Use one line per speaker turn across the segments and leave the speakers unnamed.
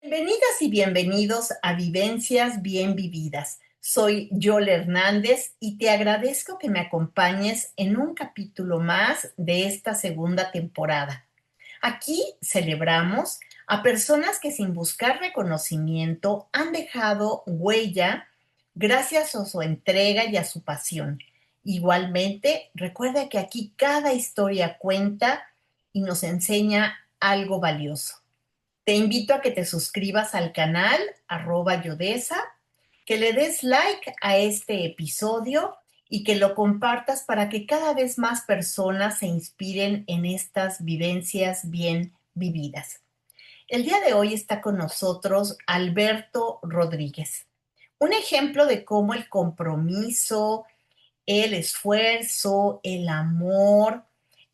Bienvenidas y bienvenidos a Vivencias Bien Vividas. Soy Yole Hernández y te agradezco que me acompañes en un capítulo más de esta segunda temporada. Aquí celebramos a personas que sin buscar reconocimiento han dejado huella gracias a su entrega y a su pasión. Igualmente, recuerda que aquí cada historia cuenta y nos enseña algo valioso. Te invito a que te suscribas al canal @yodesa, que le des like a este episodio y que lo compartas para que cada vez más personas se inspiren en estas vivencias bien vividas. El día de hoy está con nosotros Alberto Rodríguez, un ejemplo de cómo el compromiso, el esfuerzo, el amor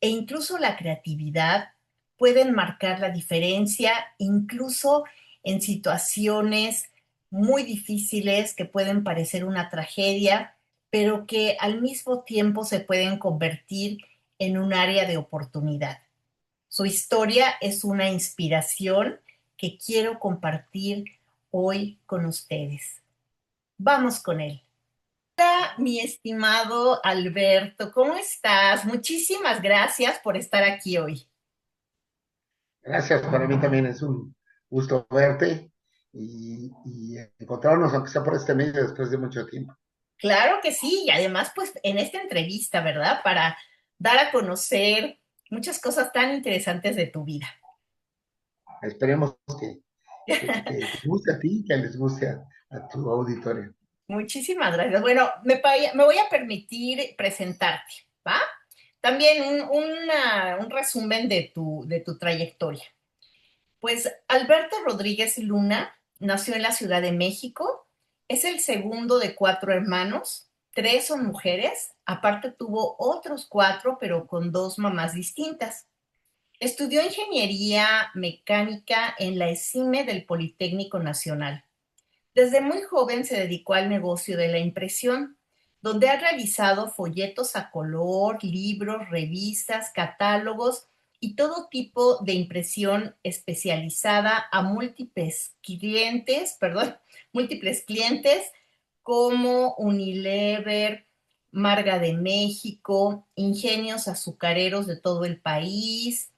e incluso la creatividad pueden marcar la diferencia, incluso en situaciones muy difíciles que pueden parecer una tragedia, pero que al mismo tiempo se pueden convertir en un área de oportunidad. Su historia es una inspiración que quiero compartir hoy con ustedes. Vamos con él. Mi estimado Alberto, ¿cómo estás? Muchísimas gracias por estar aquí hoy.
Gracias, para mí también es un gusto verte y encontrarnos, aunque sea por este medio, después de mucho tiempo.
Claro que sí, y además, pues en esta entrevista, ¿verdad? Para dar a conocer muchas cosas tan interesantes de tu vida.
Esperemos que te guste a ti y que les guste a tu auditorio.
Muchísimas gracias. Bueno, me voy a permitir presentarte, ¿va? También un resumen de tu trayectoria. Pues Alberto Rodríguez Luna nació en la Ciudad de México, es el segundo de cuatro hermanos, tres son mujeres, aparte tuvo otros cuatro, pero con dos mamás distintas. Estudió ingeniería mecánica en la ESIME del Politécnico Nacional. Desde muy joven se dedicó al negocio de la impresión, donde ha realizado folletos a color, libros, revistas, catálogos y todo tipo de impresión especializada a múltiples clientes como Unilever, Marga de México, ingenios azucareros de todo el país,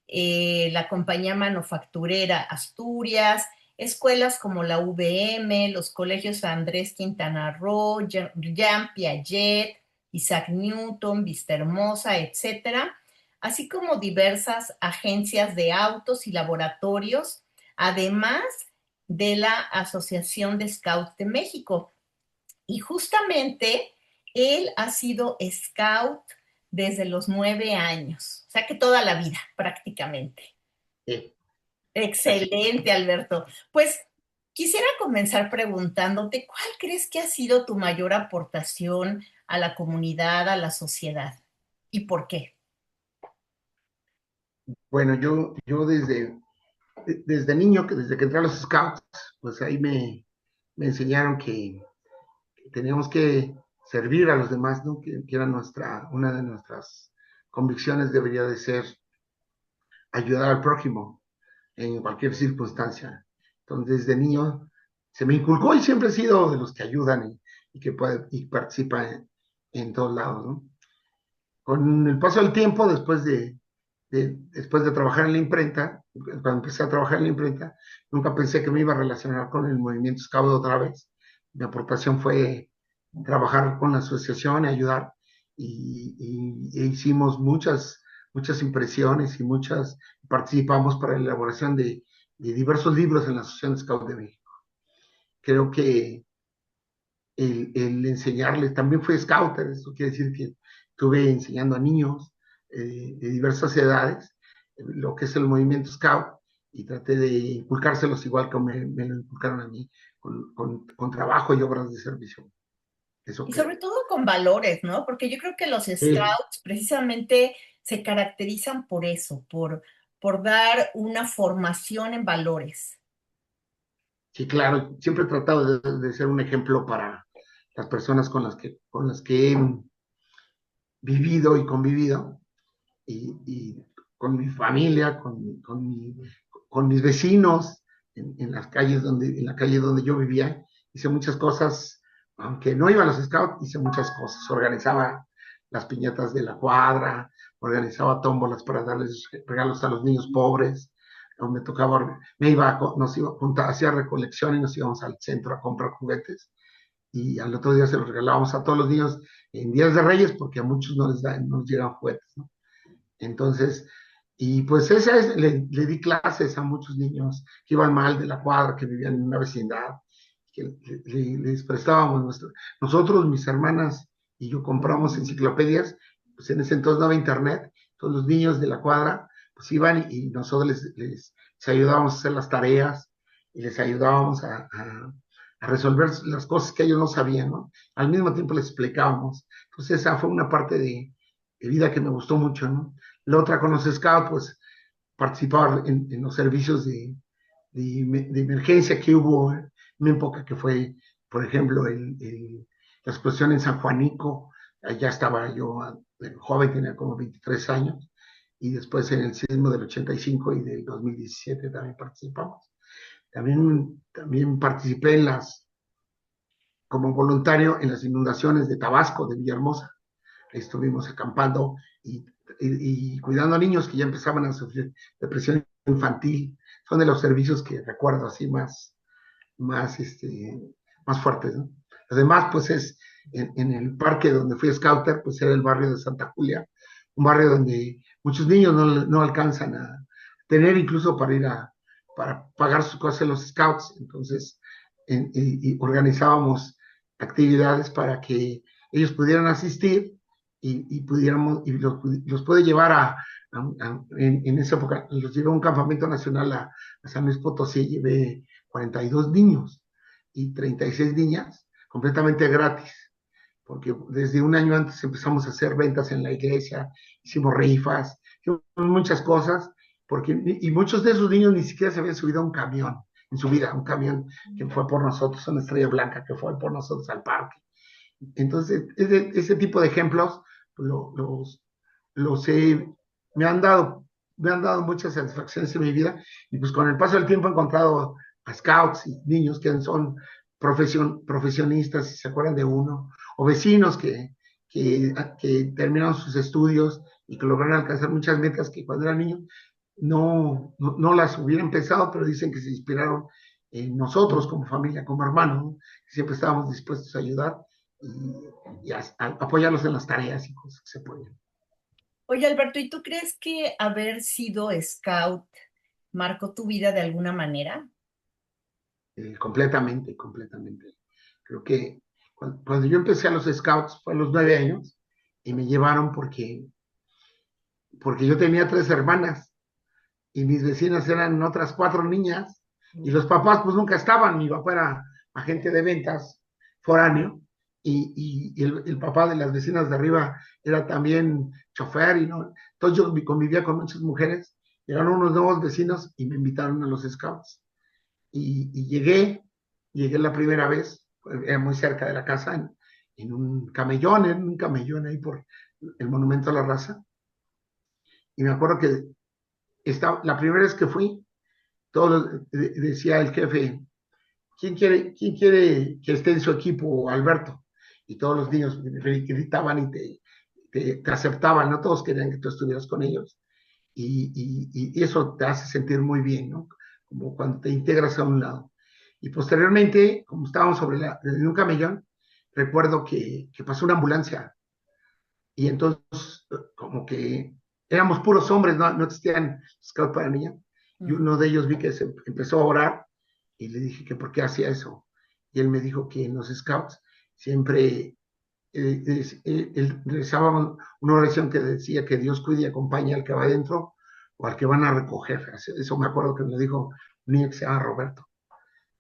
la compañía manufacturera Asturias, escuelas como la UVM, los colegios Andrés Quintana Roo, Jean Piaget, Isaac Newton, Vista Hermosa, etcétera, así como diversas agencias de autos y laboratorios, además de la Asociación de Scouts de México. Y justamente él ha sido scout desde los 9 años, o sea que toda la vida prácticamente.
Sí, así.
Excelente, Alberto. Pues quisiera comenzar preguntándote, ¿cuál crees que ha sido tu mayor aportación a la comunidad, a la sociedad? ¿Y por qué?
Bueno, yo desde niño, desde que entré a los Scouts, pues ahí me enseñaron que teníamos que servir a los demás, ¿no? Que era una de nuestras convicciones debería de ser ayudar al prójimo en cualquier circunstancia. Entonces, desde niño se me inculcó y siempre he sido de los que ayudan y participan en todos lados, ¿no? Con el paso del tiempo, después de trabajar en la imprenta, cuando empecé a trabajar en la imprenta, nunca pensé que me iba a relacionar con el movimiento Scout otra vez. Mi aportación fue trabajar con la asociación, ayudar, e hicimos muchas impresiones participamos para la elaboración de diversos libros en la Asociación Scout de México. Creo que el enseñarles, también fui scouter, eso quiere decir que estuve enseñando a niños de diversas edades lo que es el movimiento scout y traté de inculcárselos igual que me lo inculcaron a mí, con trabajo y obras de servicio. Eso
Y
creo.
sobre todo con valores, ¿no? Porque yo creo que los
Sí,
scouts precisamente se caracterizan por eso, por dar una formación en valores.
sí, claro, siempre he tratado de ser un ejemplo para las personas con las que he vivido y convivido y con mi familia, con mis vecinos. en las calles en la calle donde yo vivía, hice muchas cosas, aunque no iba a los scouts, hice muchas cosas, organizaba las piñatas de la cuadra, organizaba tómbolas para darles regalos a los niños pobres, o me tocaba, nos iba a juntar, hacía recolección y nos íbamos al centro a comprar juguetes, y al otro día se los regalábamos a todos los niños en días de Reyes, porque a muchos no les llegan juguetes, ¿no? Entonces, y pues le di clases a muchos niños que iban mal de la cuadra, que vivían en una vecindad, que les prestábamos nosotros, mis hermanas y yo compramos enciclopedias, pues en ese entonces no había internet, todos los niños de la cuadra pues iban y nosotros les ayudábamos a hacer las tareas y les ayudábamos a resolver las cosas que ellos no sabían, ¿no? Al mismo tiempo les explicábamos. Entonces esa fue una parte de vida que me gustó mucho, ¿no? La otra con los scouts, pues participar en los servicios de emergencia que hubo en una época que fue, por ejemplo, la explosión en San Juanico, allá estaba yo joven, tenía como 23 años, y después en el sismo del 85 y del 2017 también participamos. También participé como voluntario en las inundaciones de Tabasco, de Villahermosa. Estuvimos acampando y cuidando a niños que ya empezaban a sufrir depresión infantil. Son de los servicios que recuerdo así más, más fuertes, ¿no? Además, pues en el parque donde fui scouter, pues era el barrio de Santa Julia, un barrio donde muchos niños no alcanzan a tener incluso para pagar sus cosas en los scouts. Entonces, y organizábamos actividades para que ellos pudieran asistir y pudiéramos, y los puede llevar en esa época, los llevé a un campamento nacional a San Luis Potosí, llevé 42 niños y 36 niñas completamente gratis, porque desde un año antes empezamos a hacer ventas en la iglesia, hicimos rifas, hicimos muchas cosas, y muchos de esos niños ni siquiera se habían subido a un camión en su vida, un camión que fue por nosotros, una estrella blanca que fue por nosotros al parque. Entonces, ese tipo de ejemplos pues, los he, me han dado, me han dado muchas satisfacciones en mi vida, y pues con el paso del tiempo he encontrado a scouts y niños que son profesionistas, si se acuerdan de uno, o vecinos que terminaron sus estudios y que lograron alcanzar muchas metas que cuando eran niños no las hubieran pensado, pero dicen que se inspiraron en nosotros como familia, como hermanos, ¿no? Siempre estábamos dispuestos a ayudar y a apoyarlos en las tareas y cosas que se pueden.
Oye, Alberto, ¿y tú crees que haber sido scout marcó tu vida de alguna manera?
Completamente, completamente. Creo que cuando yo empecé a los scouts fue a los 9 años y me llevaron porque yo tenía 3 hermanas y mis vecinas eran otras 4 niñas y los papás pues nunca estaban. Mi papá era agente de ventas foráneo y el papá de las vecinas de arriba era también chofer y no. Entonces yo convivía con muchas mujeres, llegaron unos nuevos vecinos y me invitaron a los scouts y llegué la primera vez, era muy cerca de la casa, en un camellón ahí por el Monumento a la Raza. Y me acuerdo que la primera vez que fui, decía el jefe, quién quiere que esté en su equipo, Alberto? Y todos los niños gritaban y te aceptaban, ¿no? Todos querían que tú estuvieras con ellos. Y eso te hace sentir muy bien, ¿no? Como cuando te integras a un lado. Y posteriormente, como estábamos en un camellón, recuerdo que pasó una ambulancia y entonces como que éramos puros hombres, no existían scouts para niñas, y uno de ellos vi que se empezó a orar y le dije que por qué hacía eso. Y él me dijo que en los scouts siempre él rezaba una oración que decía que Dios cuide y acompañe al que va adentro o al que van a recoger. Eso me acuerdo que me dijo un niño que se llama Roberto.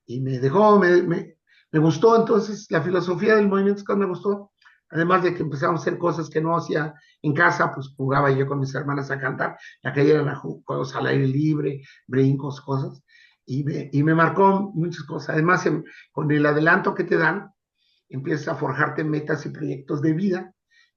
Y me dejó, me gustó entonces la filosofía del movimiento Scout, me gustó. Además de que empezamos a hacer cosas que no hacía en casa, pues jugaba yo con mis hermanas a cantar, la que eran juegos al aire libre, brincos, cosas, y me marcó muchas cosas. Además, con el adelanto que te dan, empiezas a forjarte metas y proyectos de vida.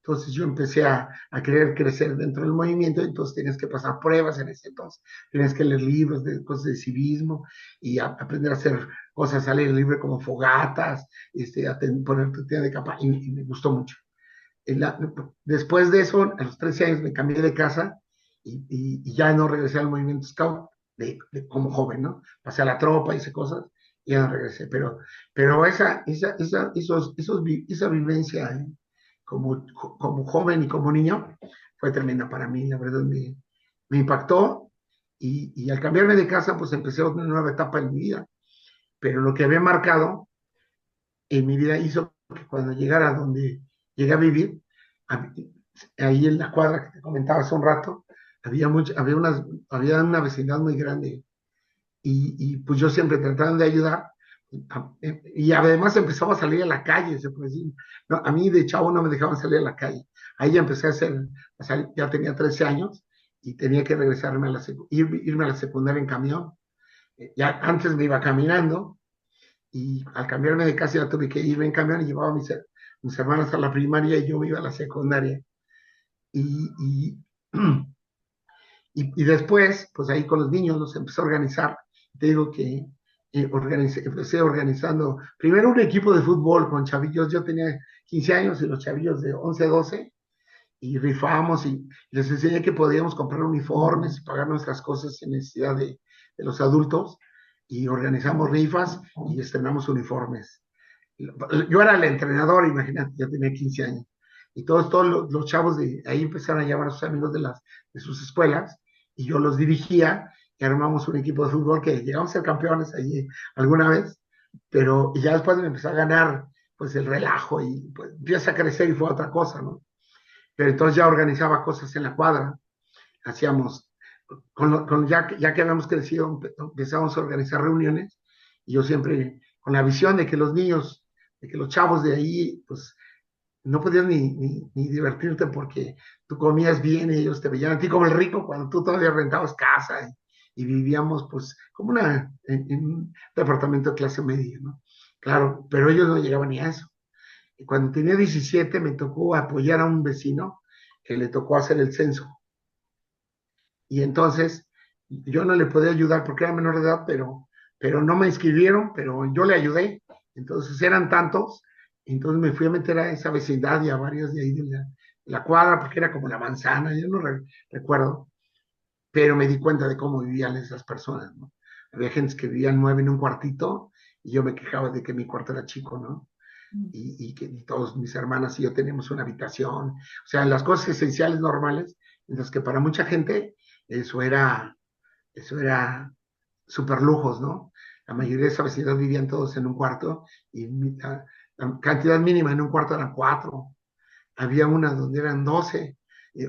Entonces yo empecé a querer crecer dentro del movimiento, entonces tenías que pasar pruebas en ese entonces, tenías que leer libros de cosas de civismo y aprender a hacer cosas al aire libre como fogatas, poner tu tienda de capa, y me gustó mucho. La, después de eso, a los 13 años me cambié de casa y ya no regresé al movimiento scout como joven, ¿no? Pasé a la tropa, hice cosas y ya no regresé. Pero esa vivencia como joven y como niño fue tremenda para mí, la verdad me impactó y al cambiarme de casa pues empecé una nueva etapa en mi vida. Pero lo que había marcado en mi vida hizo que cuando llegara a donde llegué a vivir, ahí en la cuadra que te comentaba hace un rato, había una vecindad muy grande pues yo siempre tratando de ayudar y además empezaba a salir a la calle, se puede decir. No, a mí de chavo no me dejaban salir a la calle. Ahí ya empecé a salir, ya tenía 13 años y tenía que regresarme irme a la secundaria en camión. Ya antes me iba caminando y al cambiarme de casa ya tuve que irme en camión y llevaba a mis hermanas a la primaria y yo me iba a la secundaria. Y, y, y después, pues ahí con los niños los empecé a organizar. Te digo que empecé organizando primero un equipo de fútbol con chavillos. Yo tenía 15 años y los chavillos de 11, 12 y rifamos y les enseñé que podíamos comprar uniformes y pagar nuestras cosas sin necesidad de los adultos y organizamos rifas y estrenamos uniformes. Yo era el entrenador, imagínate, ya tenía 15 años. Y todos los chavos de ahí empezaron a llamar a sus amigos de sus escuelas y yo los dirigía y armamos un equipo de fútbol que llegamos a ser campeones allí alguna vez, pero ya después me empezó a ganar pues el relajo y pues empieza a crecer y fue otra cosa, ¿no? Pero entonces ya organizaba cosas en la cuadra, hacíamos, ya que habíamos crecido, empezamos a organizar reuniones y yo siempre con la visión de que los niños, de que los chavos de ahí, pues no podías ni divertirte porque tú comías bien y ellos te veían a ti como el rico cuando tú todavía rentabas casa y vivíamos pues como en un departamento de clase media, ¿no? Claro, pero ellos no llegaban ni a eso. Y cuando tenía 17 me tocó apoyar a un vecino que le tocó hacer el censo. Y entonces yo no le podía ayudar porque era menor de edad, pero no me inscribieron, pero yo le ayudé. Entonces eran tantos, entonces me fui a meter a esa vecindad y a varios de ahí de la cuadra, porque era como la manzana, yo no recuerdo, pero me di cuenta de cómo vivían esas personas, ¿no? Había gente que vivían 9 en un cuartito y yo me quejaba de que mi cuarto era chico, ¿no? Y que todos mis hermanas y yo teníamos una habitación, o sea, las cosas esenciales normales, mientras que para mucha gente eso era, eso era super lujos, ¿no? La mayoría de esa vecindad vivían todos en un cuarto y la cantidad mínima en un cuarto eran 4, había una donde eran 12,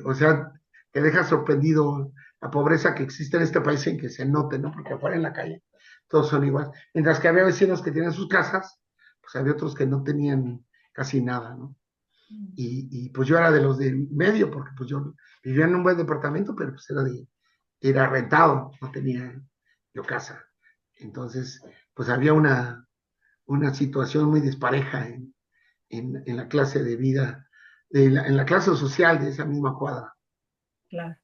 o sea, te deja sorprendido la pobreza que existe en este país en que se note, ¿no? Porque afuera en la calle todos son iguales. Mientras que había vecinos que tenían sus casas, pues había otros que no tenían casi nada, ¿no? Y pues yo era de los de medio, porque pues yo vivía en un buen departamento, pero pues era rentado, no tenía yo casa. Entonces, pues había una situación muy dispareja en la clase de vida, en la clase social de esa misma cuadra.
Claro.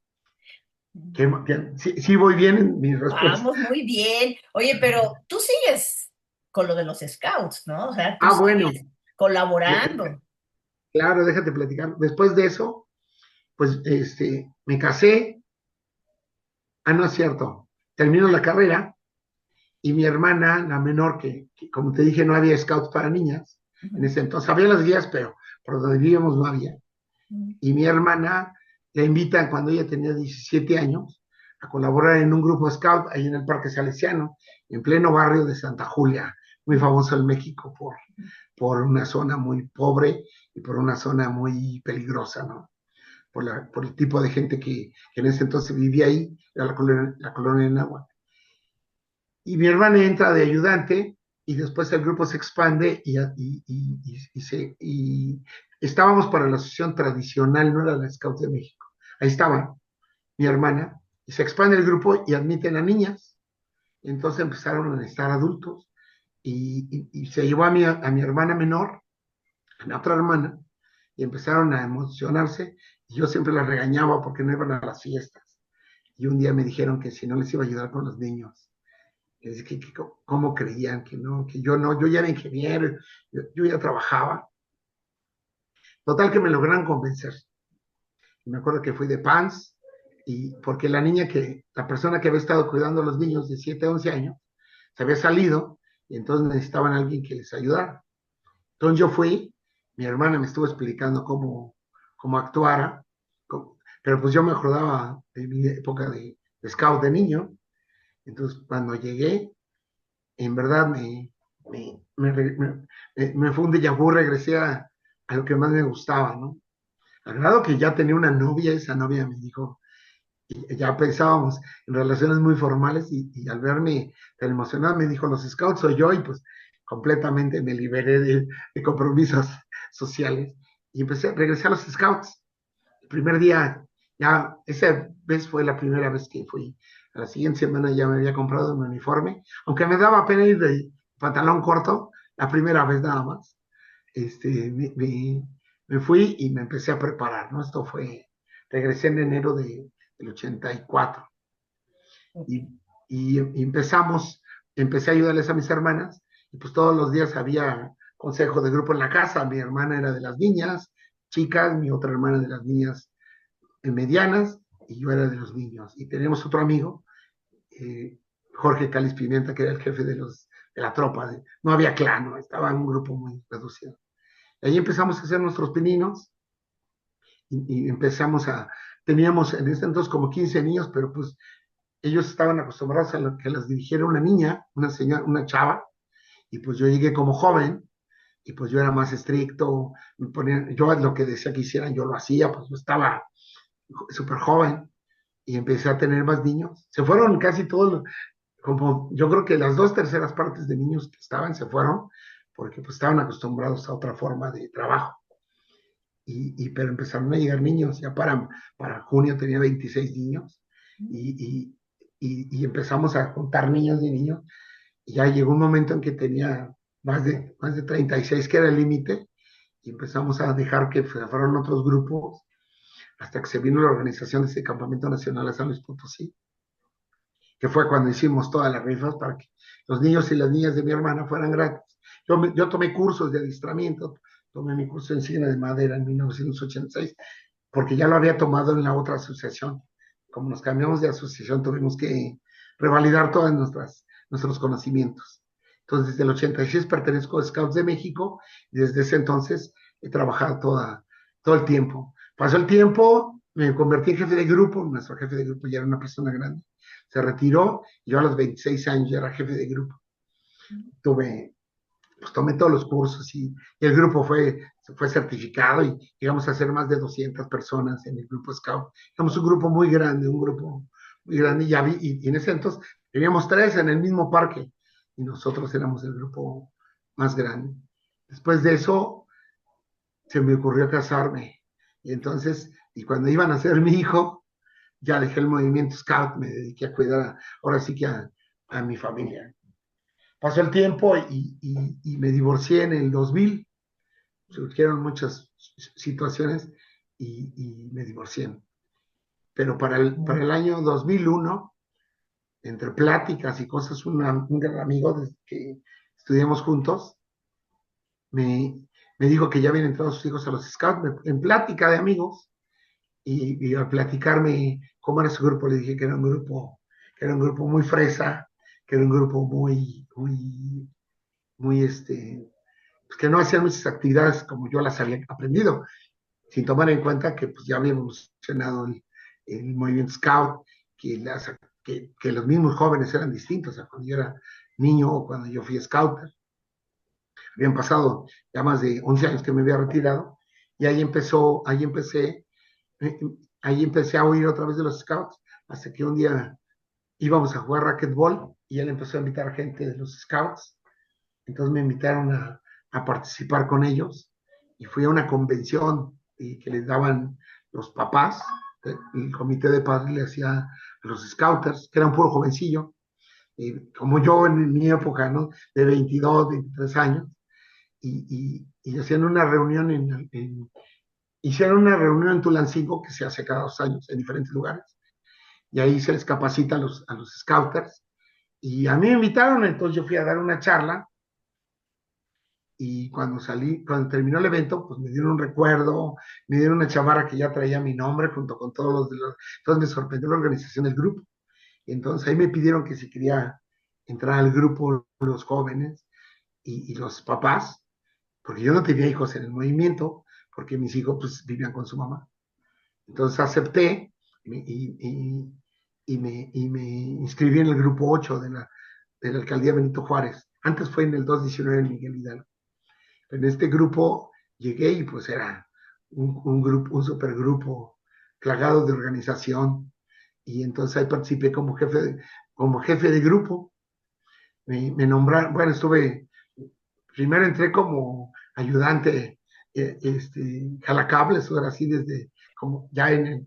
Sí voy bien en mi respuesta.
Vamos, muy bien. Oye, pero tú sigues con lo de los scouts, ¿no? O sea, tú
Bueno,
sigues colaborando.
claro, déjate platicar. Después de eso, pues me casé. No es cierto. Termino la carrera y mi hermana, la menor, que como te dije, no había scouts para niñas en ese entonces. Había las guías, pero por donde vivíamos no había. Y mi hermana la invitan cuando ella tenía 17 años a colaborar en un grupo scout ahí en el Parque Salesiano, en pleno barrio de Santa Julia, muy famoso en México por una zona muy pobre y por una zona muy peligrosa, ¿no? Por el tipo de gente que en ese entonces vivía ahí, era la colonia de Náhuatl. Y mi hermana entra de ayudante y después el grupo se expande y estábamos para la asociación tradicional, no era la Scout de México. Ahí estaba mi hermana y se expande el grupo y admiten a niñas. Entonces empezaron a necesitar adultos y se llevó a mi hermana menor, a mi otra hermana, y empezaron a emocionarse, y yo siempre las regañaba porque no iban a las fiestas. Y un día me dijeron que si no les iba a ayudar con los niños. Es que cómo creían que no, que yo no, yo ya era ingeniero, yo ya trabajaba. Total que me lograron convencer. Y me acuerdo que fui de pants, y porque la persona que había estado cuidando a los niños de 7 a 11 años, se había salido, y entonces necesitaban a alguien que les ayudara. Entonces yo fui, mi hermana me estuvo explicando cómo actuara, pero pues yo me acordaba de mi época de scout de niño. Entonces cuando llegué, en verdad me fue un déjà vu, regresé a lo que más me gustaba, ¿no? Al grado que ya tenía una novia, esa novia me dijo, y ya pensábamos en relaciones muy formales, y al verme tan emocionada me dijo, los scouts soy yo, y pues completamente me liberé de compromisos sociales y regresé a los scouts. El primer día, ya esa vez fue la primera vez que fui. A la siguiente semana ya me había comprado mi uniforme, aunque me daba pena ir de pantalón corto, la primera vez nada más. Este, me fui y me empecé a preparar, ¿no? Regresé en enero del 84,
Ok.
y, y empecé a ayudarles a mis hermanas, y pues todos los días había consejo de grupo en la casa. Mi hermana era de las niñas chicas, mi otra hermana de las niñas medianas, y yo era de los niños. Y teníamos otro amigo, Jorge Cáliz Pimienta, que era el jefe de la tropa. No había clan, ¿no? Estaba en un grupo muy reducido. Y ahí empezamos a hacer nuestros pininos, y teníamos en ese entonces como 15 niños, pero pues ellos estaban acostumbrados a que las dirigiera una niña, una señora, una chava, y pues yo llegué como joven, y pues yo era más estricto, yo lo que decía que hicieran, yo lo hacía, pues yo estaba súper joven, y empecé a tener más niños. Se fueron casi todos, como yo creo que las 2/3 partes de niños que estaban se fueron, porque pues estaban acostumbrados a otra forma de trabajo. Pero empezaron a llegar niños, ya para junio tenía 26 niños, y, y empezamos a juntar niños y niños, y ya llegó un momento en que tenía más de 36, que era el límite, y empezamos a dejar que fueran otros grupos, hasta que se vino la organización de ese campamento nacional a San Luis Potosí, que fue cuando hicimos todas las rifas para que los niños y las niñas de mi hermana fueran gratis. Yo tomé cursos de adiestramiento, tomé mi curso en cine de madera en 1986, porque ya lo había tomado en la otra asociación. Como nos cambiamos de asociación, tuvimos que revalidar todos nuestros conocimientos. Entonces, desde el 86 pertenezco a Scouts de México, y desde ese entonces he trabajado todo el tiempo. Pasó el tiempo, me convertí en jefe de grupo. Nuestro jefe de grupo ya era una persona grande, se retiró, y yo a los 26 años ya era jefe de grupo. Tuve pues tomé todos los cursos, y el grupo fue certificado, y llegamos a ser más de 200 personas en el grupo Scout. Éramos un grupo muy grande, y en ese entonces teníamos 3 en el mismo parque, y nosotros éramos el grupo más grande. Después de eso se me ocurrió casarme, y cuando iban a ser mi hijo, ya dejé el movimiento Scout, me dediqué a cuidar, ahora sí que a mi familia. Pasó el tiempo, y me divorcié en el 2000. Surgieron muchas situaciones, y me divorcié. Pero para el año 2001, entre pláticas y cosas, un gran amigo que estudiamos juntos me, me dijo que ya habían entrado sus hijos a los scouts, en plática de amigos, y al platicarme cómo era su grupo, le dije que era un grupo muy fresa, que era un grupo muy, pues que no hacían muchas actividades como yo las había aprendido, sin tomar en cuenta que pues, ya habíamos mencionado el movimiento Scout, que, que los mismos jóvenes eran distintos a cuando yo era niño o cuando yo fui Scouter. Habían pasado ya más de 11 años que me había retirado, y eh, ahí empecé a oír otra vez de los Scouts, hasta que un día íbamos a jugar racquetball, y él empezó a invitar gente de los Scouts. Entonces me invitaron a participar con ellos, y fui a una convención que les daban los papás. El comité de padres le hacía a los scouters, que eran puro jovencillo, como yo en mi época, ¿no? De 22, 23 años, y hacían una reunión hicieron una reunión en Tulancingo que se hace cada 2 años en diferentes lugares, y ahí se les capacita a los scouters, y a mí me invitaron, entonces yo fui a dar una charla, y cuando salí, cuando terminó el evento, pues me dieron un recuerdo, me dieron una chamarra que ya traía mi nombre junto con todos entonces me sorprendió la organización del grupo. Entonces ahí me pidieron que si quería entrar al grupo los jóvenes y los papás, porque yo no tenía hijos en el movimiento, porque mis hijos pues vivían con su mamá. Entonces acepté y me inscribí en el grupo 8 de la alcaldía Benito Juárez. Antes fue en el 219 en Miguel Hidalgo. En este grupo llegué y pues era un grupo, un supergrupo plagado de organización. Y entonces ahí participé como jefe de grupo. Me nombraron, bueno, primero entré como ayudante, jalacables, ahora sí, desde como ya en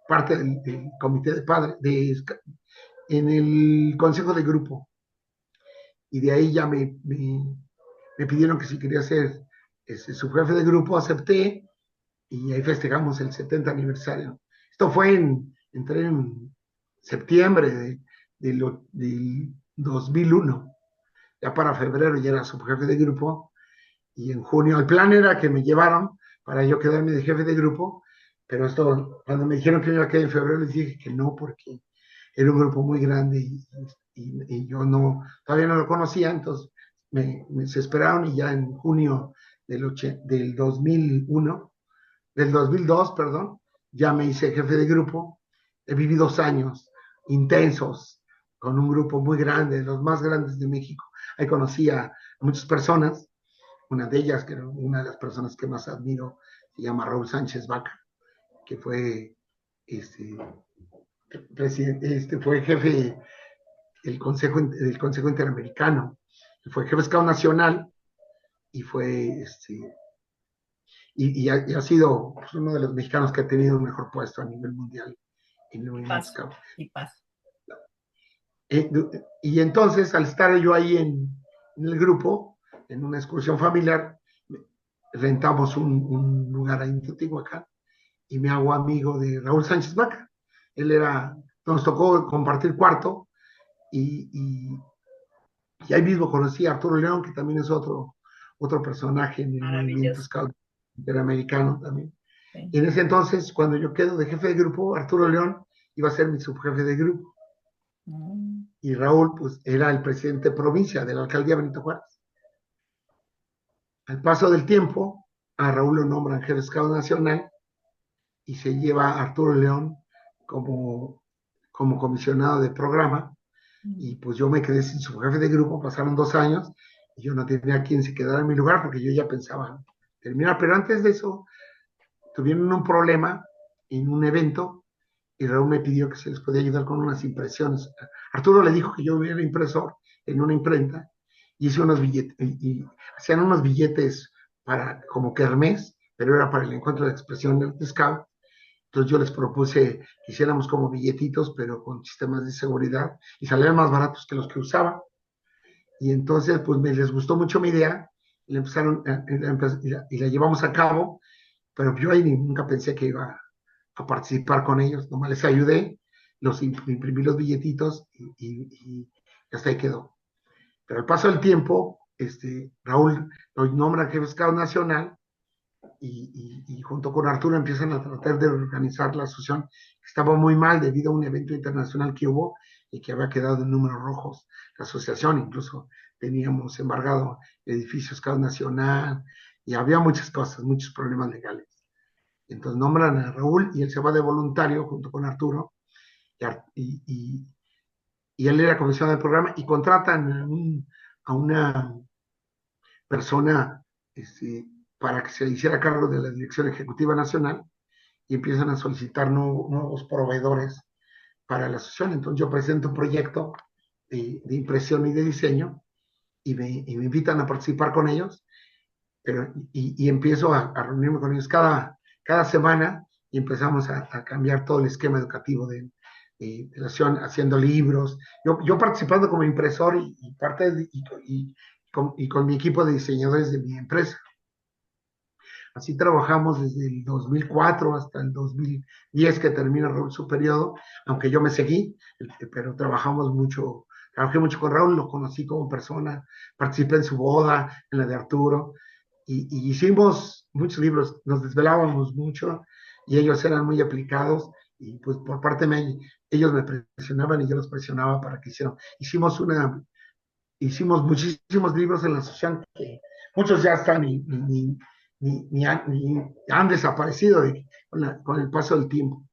parte del comité de padres, en el consejo de grupo. Y de ahí ya me pidieron que si quería ser su jefe de grupo, acepté y ahí festejamos el 70 aniversario. Esto fue entré en septiembre del 2001. Ya para febrero ya era subjefe de grupo y en junio el plan era que me llevaron para yo quedarme de jefe de grupo, pero esto, cuando me dijeron que me iba a quedar en febrero, les dije que no, porque era un grupo muy grande y yo no, todavía no lo conocía, entonces se esperaron y ya en junio del 2001, del 2002, perdón, ya me hice jefe de grupo. He vivido 2 años intensos con un grupo muy grande, los más grandes de México. Ahí conocí a muchas personas, una de ellas, que era una de las personas que más admiro, se llama Raúl Sánchez Vaca, que fue este, fue jefe del Consejo Interamericano, fue jefe Scout Nacional y y ha sido pues, uno de los mexicanos que ha tenido un mejor puesto a nivel mundial en el
Y
movimiento
paso,
Scout.
y paso.
Eh, y entonces, al estar yo ahí en el grupo, en una excursión familiar, rentamos un lugar ahí en Teotihuacán y me hago amigo de Raúl Sánchez Vaca. Nos tocó compartir cuarto y, y, y ahí mismo conocí a Arturo León, que también es otro personaje en el movimiento
Maravilloso.
Scout interamericano también.
Sí.
Y en ese entonces, cuando yo quedo de jefe de grupo, Arturo León iba a ser mi subjefe de grupo.
Mm.
Y Raúl, pues, era el presidente de provincia de la alcaldía Benito Juárez. Al paso del tiempo, a Raúl lo nombran jefe Scout Nacional y se lleva a Arturo León como comisionado de programa.
Mm.
Y pues yo me quedé sin su jefe de grupo, pasaron 2 años y yo no tenía quien se quedara en mi lugar porque yo ya pensaba terminar. Pero antes de eso, tuvieron un problema en un evento y Raúl me pidió que se les podía ayudar con unas impresiones. Arturo le dijo que yo era impresor en una imprenta y hice unos billetes, y hacían unos billetes como kermés, pero era para el encuentro de expresión del Scout. Entonces yo les propuse que hiciéramos como billetitos, pero con sistemas de seguridad y salían más baratos que los que usaba. Y entonces pues les gustó mucho mi idea y la llevamos a cabo, pero yo ahí nunca pensé que iba a participar con ellos, nomás les ayudé, imprimí los billetitos y hasta ahí quedó. Pero al paso del tiempo, Raúl lo nombra jefe Scout Nacional y junto con Arturo empiezan a tratar de organizar la asociación, que estaba muy mal debido a un evento internacional que hubo y que había quedado en números rojos. La asociación incluso teníamos embargado el edificio Scout Nacional y había muchas cosas, muchos problemas legales. Entonces nombran a Raúl y él se va de voluntario junto con Arturo y, y, y él era comisionado del programa y contratan a una persona para que se hiciera cargo de la Dirección Ejecutiva Nacional y empiezan a solicitar nuevos proveedores para la asociación. Entonces yo presento un proyecto de impresión y de diseño y me invitan a participar con ellos, y empiezo a reunirme con ellos cada semana y empezamos a cambiar todo el esquema educativo de la asociación, haciendo libros. Yo participando como impresor y parte con mi equipo de diseñadores de mi empresa. Así trabajamos desde el 2004 hasta el 2010 que termina Raúl su periodo, aunque yo me seguí, pero trabajé mucho con Raúl, lo conocí como persona, participé en su boda, en la de Arturo, y hicimos muchos libros, nos desvelábamos mucho y ellos eran muy aplicados y pues por parte mía ellos me presionaban y yo los presionaba para que hicieran. Hicimos muchísimos libros en la asociación que muchos ya están ni han desaparecido con el paso del tiempo.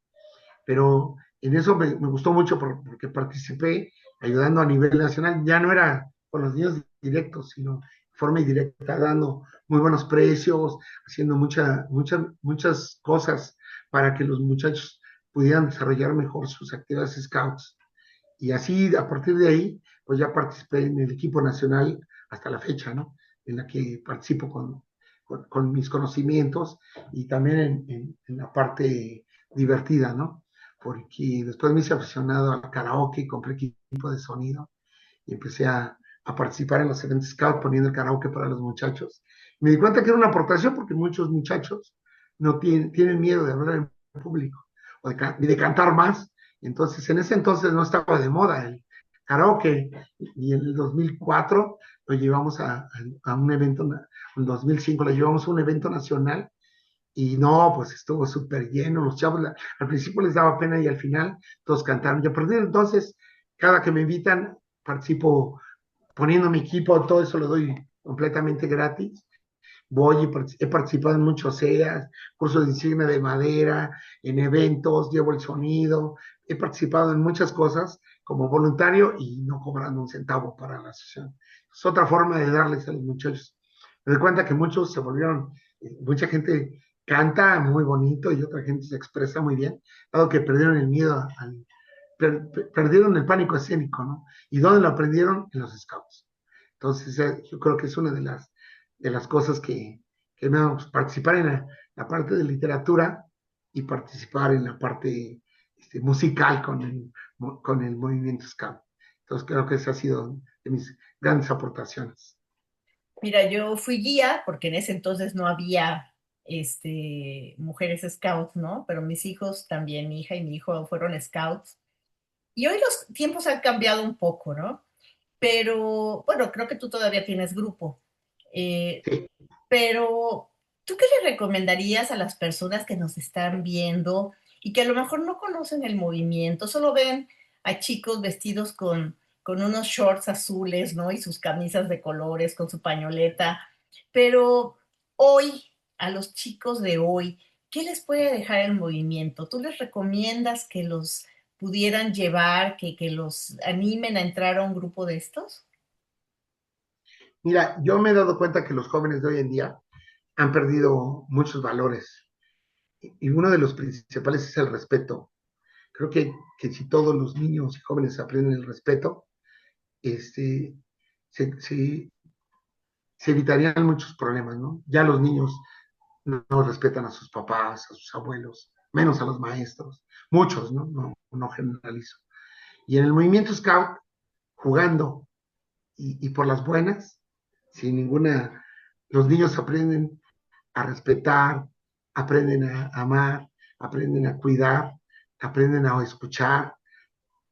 Pero en eso me gustó mucho porque participé ayudando a nivel nacional. Ya no era con los niños directos, sino de forma indirecta, dando muy buenos precios, haciendo muchas cosas para que los muchachos pudieran desarrollar mejor sus actividades scouts. Y así, a partir de ahí, pues ya participé en el equipo nacional hasta la fecha, ¿no? En la que participo con mis conocimientos y también en la parte divertida, ¿no? Porque después me hice aficionado al karaoke, compré equipo de sonido y empecé a participar en los eventos scout poniendo el karaoke para los muchachos. Me di cuenta que era una aportación porque muchos muchachos no tienen miedo de hablar en público ni de cantar más. Entonces, en ese entonces no estaba de moda el karaoke y en el 2004 lo llevamos a un evento, en 2005 lo llevamos a un evento nacional y no, pues estuvo súper lleno, los chavos al principio les daba pena y al final todos cantaron. Y a partir de entonces, cada que me invitan, participo poniendo mi equipo, todo eso lo doy completamente gratis. Voy y he participado en muchos EAs, cursos de insignia de madera, en eventos, llevo el sonido, he participado en muchas cosas como voluntario y no cobrando un centavo para la asociación. Es otra forma de darles a los muchachos. Me doy cuenta que muchos se volvieron, mucha gente canta muy bonito y otra gente se expresa muy bien, dado que perdieron el miedo, perdieron el pánico escénico, ¿no? ¿Y dónde lo aprendieron? En los scouts. Entonces, yo creo que es una de las cosas que me vamos a participar en la parte de literatura y participar en la parte musical con el movimiento scout. Entonces, creo que esa ha sido de mis grandes aportaciones.
Mira, yo fui guía porque en ese entonces no había mujeres scouts, ¿no? Pero mis hijos también, mi hija y mi hijo fueron scouts. Y hoy los tiempos han cambiado un poco, ¿no? Pero bueno, creo que tú todavía tienes grupo. Eh,
Sí.
pero, ¿tú qué le recomendarías a las personas que nos están viendo y que a lo mejor no conocen el movimiento, solo ven a chicos vestidos con unos shorts azules, ¿no? Y sus camisas de colores, con su pañoleta. Pero hoy, a los chicos de hoy, ¿qué les puede dejar el movimiento? ¿Tú les recomiendas que los pudieran llevar, que los animen a entrar a un grupo de estos?
Mira, yo me he dado cuenta que los jóvenes de hoy en día han perdido muchos valores y uno de los principales es el respeto. Creo que si todos los niños y jóvenes aprenden el respeto, este, se evitarían muchos problemas, ¿no? Ya los niños no respetan a sus papás, a sus abuelos, menos a los maestros, muchos, ¿no? No generalizo. Y en el movimiento Scout, jugando y por las buenas, sin ninguna, los niños aprenden a respetar, aprenden a amar, aprenden a cuidar, aprenden a escuchar,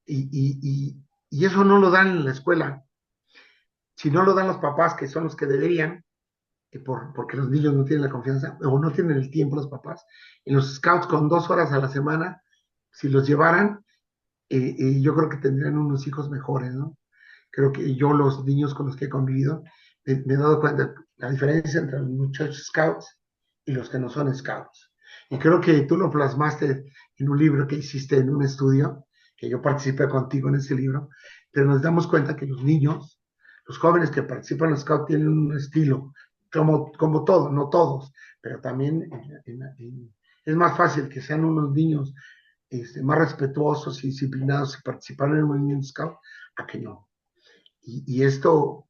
y, y, y eso no lo dan en la escuela. Si no lo dan los papás, que son los que deberían, porque los niños no tienen la confianza o no tienen el tiempo los papás, en los scouts con 2 horas a la semana, si los llevaran, yo creo que tendrían unos hijos mejores, ¿no? Creo que yo los niños con los que he convivido, me he dado cuenta de la diferencia entre los muchachos scouts y los que no son scouts. Y creo que tú lo plasmaste en un libro que hiciste en un estudio, que yo participé contigo en ese libro, pero nos damos cuenta que los niños, los jóvenes que participan en los scouts tienen un estilo, como todo, no todos, pero también es más fácil que sean unos niños más respetuosos y disciplinados y participar en el movimiento scout a que no. Y esto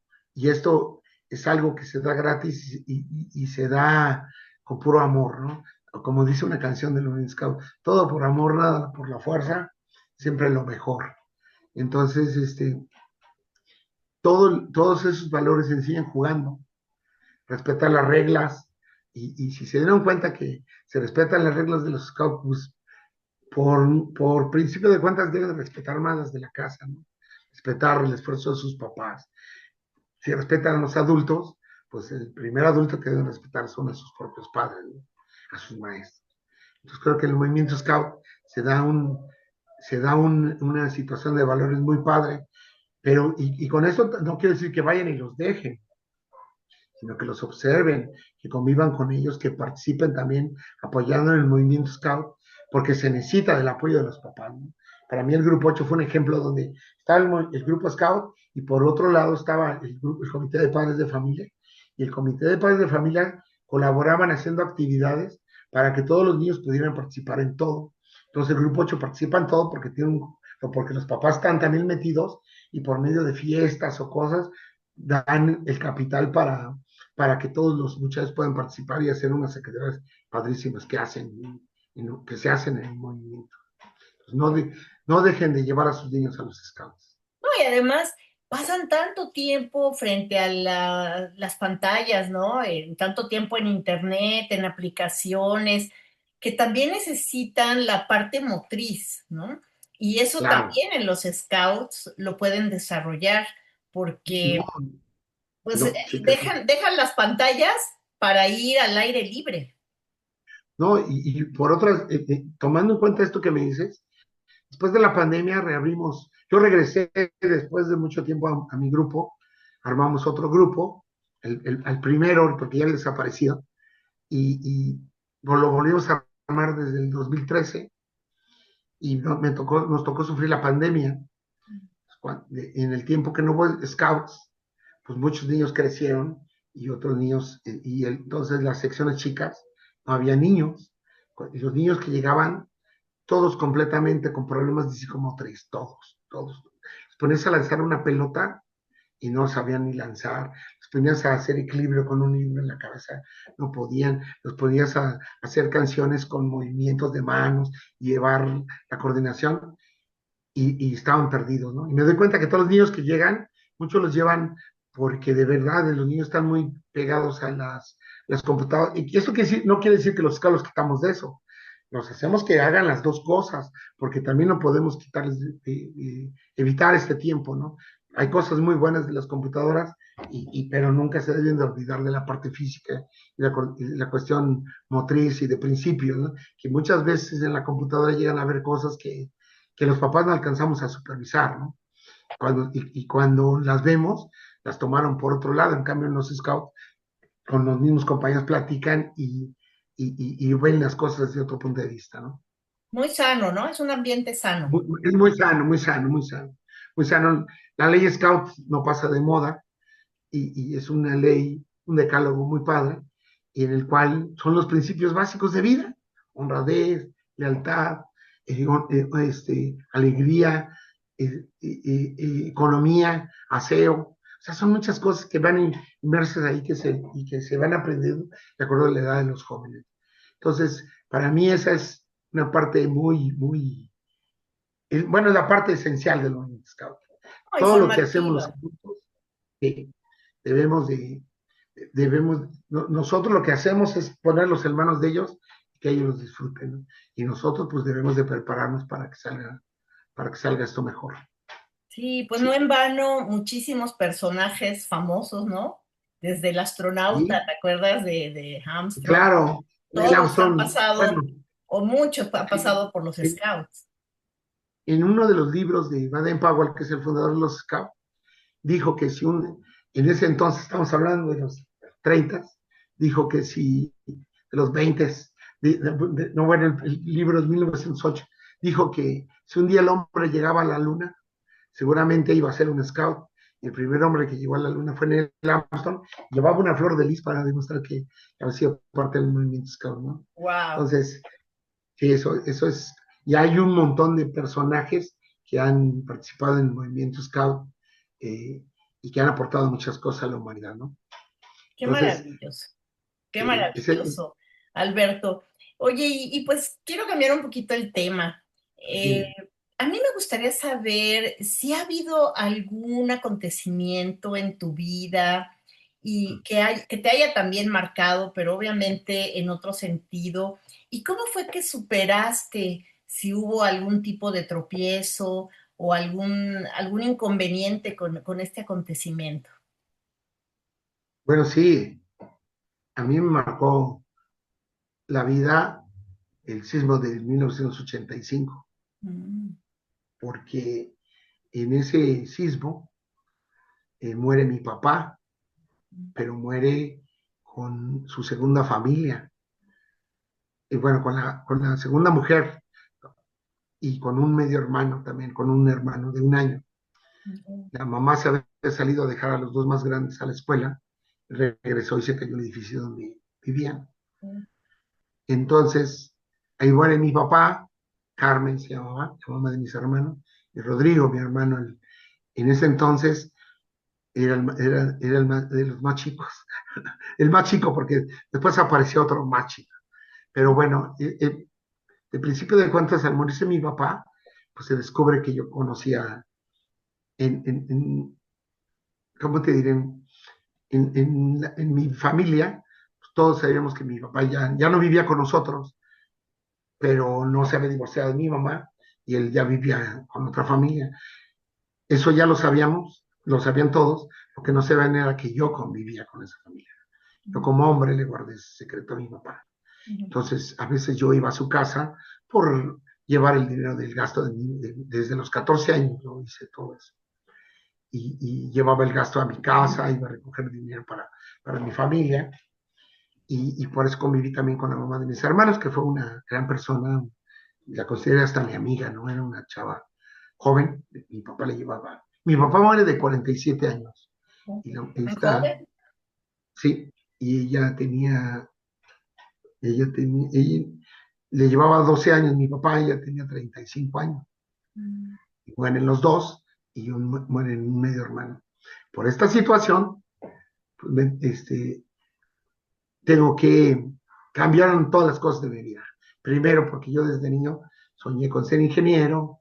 es algo que se da gratis y se da con puro amor, ¿no? Como dice una canción de los Scout, todo por amor, nada por la fuerza, siempre lo mejor. Entonces, todos esos valores se enseñan jugando, respetar las reglas Y si se dieron cuenta que se respetan las reglas de los scouts, pues por principio de cuentas deben respetar más las de la casa, ¿no? Respetar el esfuerzo de sus papás. Si respetan a los adultos, pues el primer adulto que deben respetar son a sus propios padres, ¿no? A sus maestros. Entonces creo que en el movimiento scout una situación de valores muy padre, pero y con eso no quiero decir que vayan y los dejen, sino que los observen, que convivan con ellos, que participen también apoyando en el movimiento scout, porque se necesita del apoyo de los papás, ¿no? Para mí el Grupo 8 fue un ejemplo donde estaba el Grupo Scout y por otro lado estaba el Comité de Padres de Familia, y el Comité de Padres de Familia colaboraban haciendo actividades para que todos los niños pudieran participar en todo. Entonces el Grupo 8 participa en todo porque los papás están también metidos y por medio de fiestas o cosas dan el capital para que todos los muchachos puedan participar y hacer unas actividades padrísimas que se hacen en el movimiento. Pues no dejen de llevar a sus niños a los scouts.
No, y además pasan tanto tiempo frente a las pantallas, ¿no? Tanto tiempo en internet, en aplicaciones, que también necesitan la parte motriz, ¿no? Y eso
Claro,
también en los scouts lo pueden desarrollar,
no,
porque pues
no, sí,
dejan las pantallas para ir al aire libre.
no, y por otras, tomando en cuenta esto que me dices, después de la pandemia reabrimos, yo regresé después de mucho tiempo a mi grupo, armamos otro grupo, al primero, porque ya había desaparecido, y lo volvimos a armar desde el 2013 y nos tocó sufrir la pandemia. En el tiempo que no hubo scouts, pues muchos niños crecieron y otros niños, entonces las secciones chicas, no había niños, y los niños que llegaban, todos completamente con problemas de psicomotriz, todos. Les ponías a lanzar una pelota y no sabían ni lanzar, los ponías a hacer equilibrio con un libro en la cabeza, no podían, los ponías a hacer canciones con movimientos de manos, llevar la coordinación, y estaban perdidos, ¿no? Y me doy cuenta que todos los niños que llegan, muchos los llevan porque de verdad los niños están muy pegados a las computadoras. Y esto no quiere decir que los quitamos de eso. Nos hacemos que hagan las dos cosas, porque también no podemos quitarles, evitar este tiempo, ¿no? Hay cosas muy buenas de las computadoras, pero nunca se deben de olvidar de la parte física y la cuestión motriz y de principios, ¿no? Que muchas veces en la computadora llegan a ver cosas que los papás no alcanzamos a supervisar, ¿no? Cuando las vemos, las tomaron por otro lado. En cambio, en los scouts, con los mismos compañeros platican y ven las cosas desde otro punto de vista, ¿no?
Muy sano, ¿no? Es un ambiente sano.
Es muy sano, muy sano, muy sano. Muy sano. La ley scout no pasa de moda y es una ley, un decálogo muy padre, y en el cual son los principios básicos de vida: honradez, lealtad, alegría, economía, aseo. O sea, son muchas cosas que van inmersas ahí y que se van aprendiendo de acuerdo a la edad de los jóvenes. Entonces, para mí esa es una parte bueno, es la parte esencial del movimiento scout.
Muy
Todo lo que hacemos los
formativa.
adultos, eh, debemos nosotros lo que hacemos es ponerlos en manos de ellos y que ellos los disfruten, ¿no? Y nosotros pues debemos de prepararnos para que salga esto mejor.
Sí, pues no
Sí,
en vano, muchísimos personajes famosos, ¿no? Desde el astronauta,
y
¿te acuerdas de Armstrong?
claro, Neil
Todos han
Armstrong, bueno,
pasado, o muchos han pasado por los
en,
Scouts.
en uno de los libros de Baden Powell, que es el fundador de los Scouts, dijo que en ese entonces, estamos hablando de los 30, dijo que si de los 20, no, bueno, el libro es 1908, dijo que si un día el hombre llegaba a la luna, seguramente iba a ser un scout. El primer hombre que llegó a la luna fue Neil Armstrong, llevaba una flor de lis para demostrar que había sido parte del movimiento scout, ¿no?
Wow.
Entonces, sí, eso es, y hay un montón de personajes que han participado en el movimiento scout, eh, y que han aportado muchas cosas a la humanidad, ¿no?
Qué
Entonces,
maravilloso, qué
ese,
maravilloso, Alberto. Oye, y pues quiero cambiar un poquito el tema. Eh,
dime.
a mí me gustaría saber si ha habido algún acontecimiento en tu vida y que te haya también marcado, pero obviamente en otro sentido. ¿Y cómo fue que superaste si hubo algún tipo de tropiezo o algún inconveniente con este acontecimiento?
Bueno, sí, a mí me marcó la vida el sismo de 1985,
Mm.
porque en ese sismo muere mi papá, pero muere con su segunda familia, y bueno, con la segunda mujer y con un medio hermano también, con un hermano de 1 año.
Mm.
La mamá se había salido a dejar a los dos más grandes a la escuela, regresó y se cayó el edificio donde vivían. Entonces, ahí muere mi papá, Carmen se llamaba, la mamá de mis hermanos, y Rodrigo, mi hermano, en ese entonces era de los más chicos, el más chico porque después apareció otro más chico. Pero bueno, de principio de cuentas, al morirse mi papá, pues se descubre que yo conocía en ¿cómo te diré? En mi familia, pues todos sabíamos que mi papá ya no vivía con nosotros, pero no se había divorciado de mi mamá y él ya vivía con otra familia. Eso ya lo sabíamos, lo sabían todos, lo que no sabían era que yo convivía con esa familia. Yo como hombre le guardé ese secreto a mi papá. Entonces, a veces yo iba a su casa por llevar el dinero del gasto desde los 14 años, yo hice todo eso. Y llevaba el gasto a mi casa, iba a recoger dinero para mi familia, y por eso conviví también con la mamá de mis hermanos, que fue una gran persona, la consideré hasta mi amiga, ¿no? Era una chava joven, mi papá le llevaba, mi papá muere de 47 años, y
Muy
está,
joven.
sí, y ella le llevaba 12 años mi papá, ella tenía 35 años,
Mm.
y mueren los dos, y muere un medio hermano. Por esta situación, pues, tengo que cambiar todas las cosas de mi vida. Primero, porque yo desde niño soñé con ser ingeniero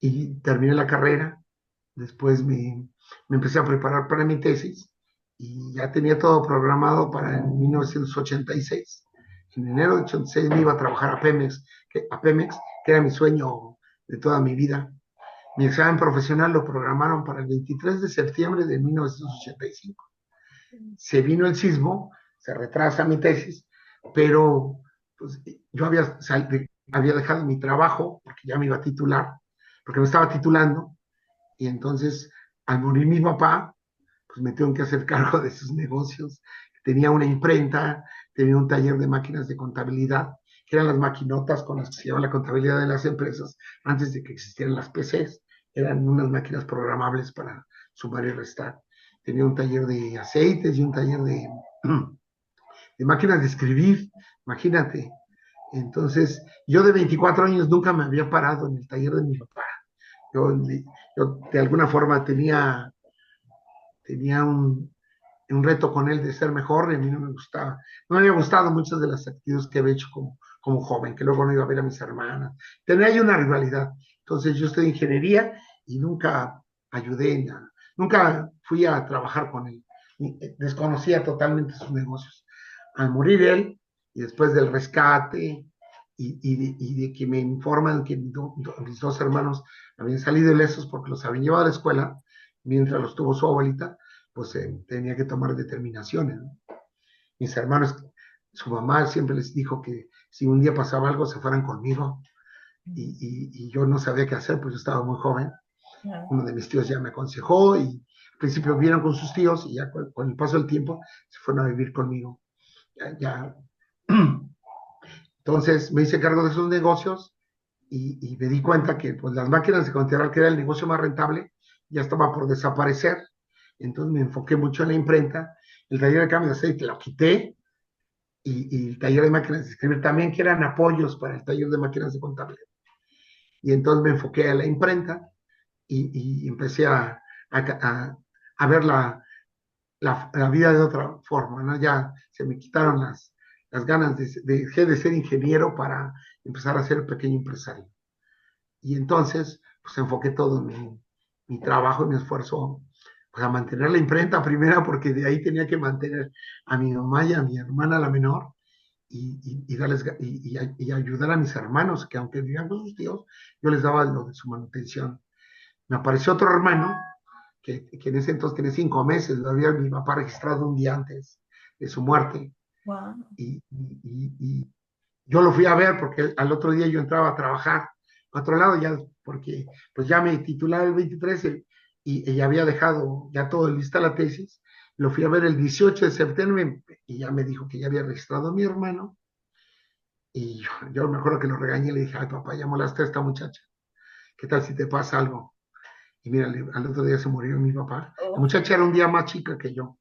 y terminé la carrera. Después me empecé a preparar para mi tesis y ya tenía todo programado para en 1986. En enero de 86 me iba a trabajar a Pemex, que era mi sueño de toda mi vida. Mi examen profesional lo programaron para el 23 de septiembre de 1985. Se vino el sismo, se retrasa mi tesis, pero pues, yo había dejado mi trabajo porque ya me iba a titular, porque me estaba titulando, y entonces al morir mi papá, pues me tengo que hacer cargo de sus negocios. Tenía una imprenta, tenía un taller de máquinas de contabilidad, que eran las maquinotas con las que se llevaba la contabilidad de las empresas antes de que existieran las PCs. Eran unas máquinas programables para sumar y restar. Tenía un taller de aceites y un taller de máquinas de escribir, imagínate. Entonces, yo de 24 años nunca me había parado en el taller de mi papá. Yo, yo de alguna forma tenía un reto con él de ser mejor, y a mí no me gustaba. No me había gustado muchas de las actividades que había hecho como joven, que luego no iba a ver a mis hermanas. Tenía ahí una rivalidad. Entonces yo estudié ingeniería y nunca ayudé en nada. Nunca fui a trabajar con él. Desconocía totalmente sus negocios. Al morir él, y después del rescate, y de que me informan que mis dos hermanos habían salido ilesos porque los habían llevado a la escuela mientras los tuvo su abuelita, pues tenía que tomar determinaciones, ¿no? Mis hermanos, su mamá siempre les dijo que si un día pasaba algo se fueran conmigo, y yo no sabía qué hacer, pues yo estaba muy joven.
Claro.
Uno de mis tíos ya me aconsejó, y al principio vieron con sus tíos y ya con el paso del tiempo se fueron a vivir conmigo. Ya. Entonces me hice cargo de esos negocios, y me di cuenta que pues, las máquinas de contabilidad, que era el negocio más rentable, ya estaba por desaparecer. Entonces me enfoqué mucho en la imprenta. El taller de cambio de aceite lo quité, y el taller de máquinas de escribir también, que eran apoyos para el taller de máquinas de contabilidad. Y entonces me enfoqué a la imprenta, y empecé a ver la vida de otra forma, ¿no? Ya se me quitaron las ganas, dejé de ser ingeniero para empezar a ser pequeño empresario. Y entonces, pues enfoqué todo mi trabajo y mi esfuerzo pues a mantener la imprenta primera, porque de ahí tenía que mantener a mi mamá y a mi hermana la menor, y darles, y ayudar a mis hermanos, que aunque vivían con sus tíos, yo les daba lo de su manutención. Me apareció otro hermano, que en ese entonces tenía 5 meses, lo había mi papá registrado un día antes de su muerte,
Wow.
y yo lo fui a ver porque al otro día yo entraba a trabajar a otro lado, ya, porque pues ya me titulaba el 23 y había dejado ya todo lista la tesis. Lo fui a ver el 18 de septiembre y ya me dijo que ya había registrado a mi hermano. Y yo me acuerdo que lo regañé y le dije, ay papá, ya molaste a esta muchacha, ¿qué tal si te pasa algo? Y mira, al otro día se murió mi papá. La
Oh,
muchacha era un día más chica que yo.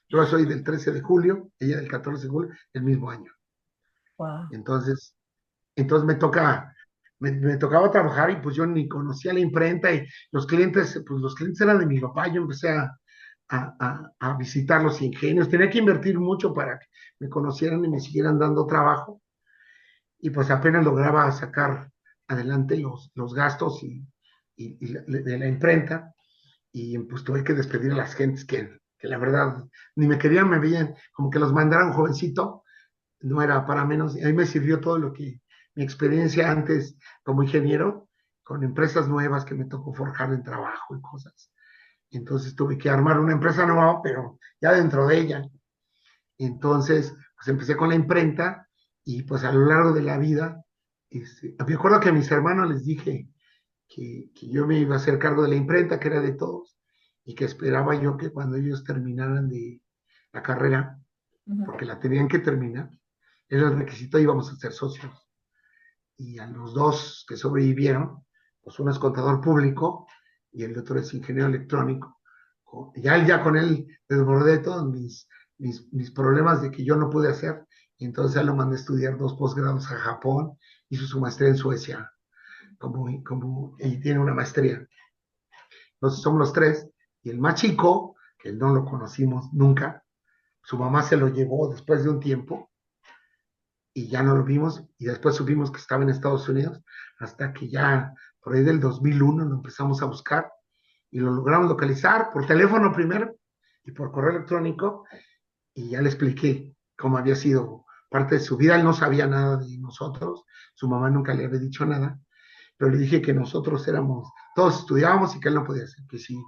Yo soy del 13 de julio, ella del 14 de julio, el mismo año.
wow.
Entonces, me tocaba trabajar y pues yo ni conocía la imprenta y los clientes eran de mi papá. Yo empecé a visitar los ingenios. Tenía que invertir mucho para que me conocieran y me siguieran dando trabajo, y pues apenas lograba sacar adelante los gastos de la imprenta, y pues tuve que despedir a las gentes que la verdad ni me querían, me veían como que los mandaron jovencito, no era para menos. A mí me sirvió todo lo que mi experiencia antes como ingeniero, con empresas nuevas que me tocó forjar en trabajo y cosas. Entonces tuve que armar una empresa nueva, pero ya dentro de ella. Entonces, pues empecé con la imprenta, y pues a lo largo de la vida, me acuerdo que a mis hermanos les dije que yo me iba a hacer cargo de la imprenta, que era de todos, y que esperaba yo que cuando ellos terminaran de la carrera,
Ujú.
porque la tenían que terminar, era el requisito, íbamos a ser socios. Y a los dos que sobrevivieron, pues uno es contador público y el otro es ingeniero electrónico. Ya con él desbordé todos mis problemas de que yo no pude hacer, y entonces ya lo mandé a estudiar 2 posgrados a Japón, hizo su maestría en Suecia, y tiene una maestría. Entonces somos los tres, y el más chico, que no lo conocimos nunca, su mamá se lo llevó después de un tiempo, y ya no lo vimos, y después supimos que estaba en Estados Unidos, hasta que ya por ahí del 2001 lo empezamos a buscar, y lo logramos localizar por teléfono primero y por correo electrónico, y ya le expliqué cómo había sido parte de su vida. Él no sabía nada de nosotros, su mamá nunca le había dicho nada, pero le dije que nosotros todos estudiábamos, y que él no podía hacer, que si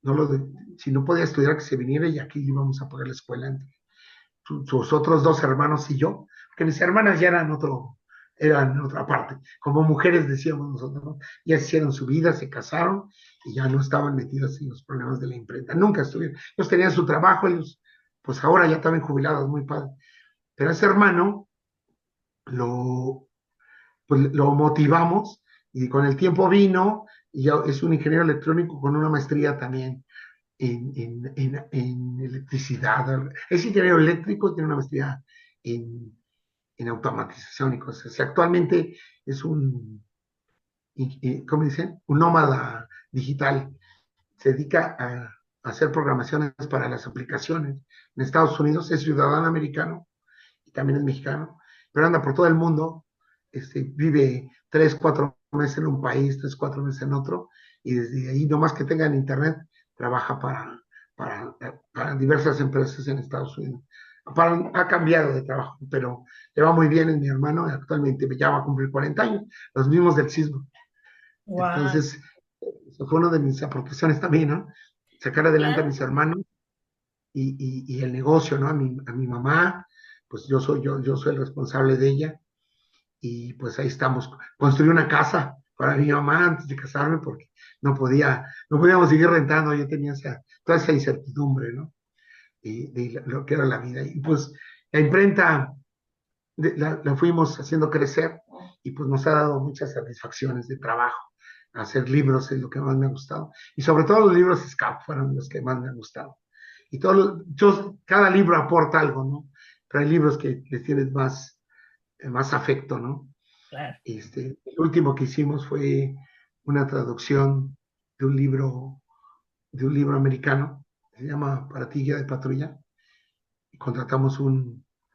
no podía estudiar, que se viniera, y aquí íbamos a pagar la escuela entre sus otros 2 hermanos y yo, que mis hermanas ya eran en otra parte, como mujeres decíamos nosotros, ¿no? Ya hicieron su vida, se casaron y ya no estaban metidas en los problemas de la imprenta, nunca estuvieron, ellos tenían su trabajo, ellos pues ahora ya estaban jubilados, muy padre, pero ese hermano lo, pues, lo motivamos, y con el tiempo vino, y ya es un ingeniero electrónico con una maestría también en electricidad. Es ingeniero eléctrico, tiene una maestría en, en automatización y cosas así. Actualmente es ¿cómo dicen? Un nómada digital. Se dedica a hacer programaciones para las aplicaciones en Estados Unidos. Es ciudadano americano y también es mexicano, pero anda por todo el mundo. Vive 3, 4 meses en un país, 3, 4 meses en otro, y desde ahí, nomás que tengan internet, trabaja para diversas empresas en Estados Unidos. Ha cambiado de trabajo, pero le va muy bien. En mi hermano, actualmente ya va a cumplir 40 años, los mismos del sismo.
Wow.
Entonces, eso fue una de mis aportaciones también, ¿no? Sacar adelante a
Claro.
mis hermanos, y el negocio, ¿no? A mi mamá, pues yo soy el responsable de ella, y pues ahí estamos. Construí una casa para mi mamá antes de casarme, porque no podíamos seguir rentando, yo tenía toda esa incertidumbre, ¿no? De lo que era la vida. Y pues la imprenta la fuimos haciendo crecer, y pues nos ha dado muchas satisfacciones de trabajo. Hacer libros es lo que más me ha gustado. Y sobre todo los libros Scout fueron los que más me han gustado. Y cada libro aporta algo, ¿no? Pero hay libros que les tienes más afecto, ¿no?
Claro.
El último que hicimos fue una traducción de un libro, americano, que se llama Partilla de Patrulla, y contratamos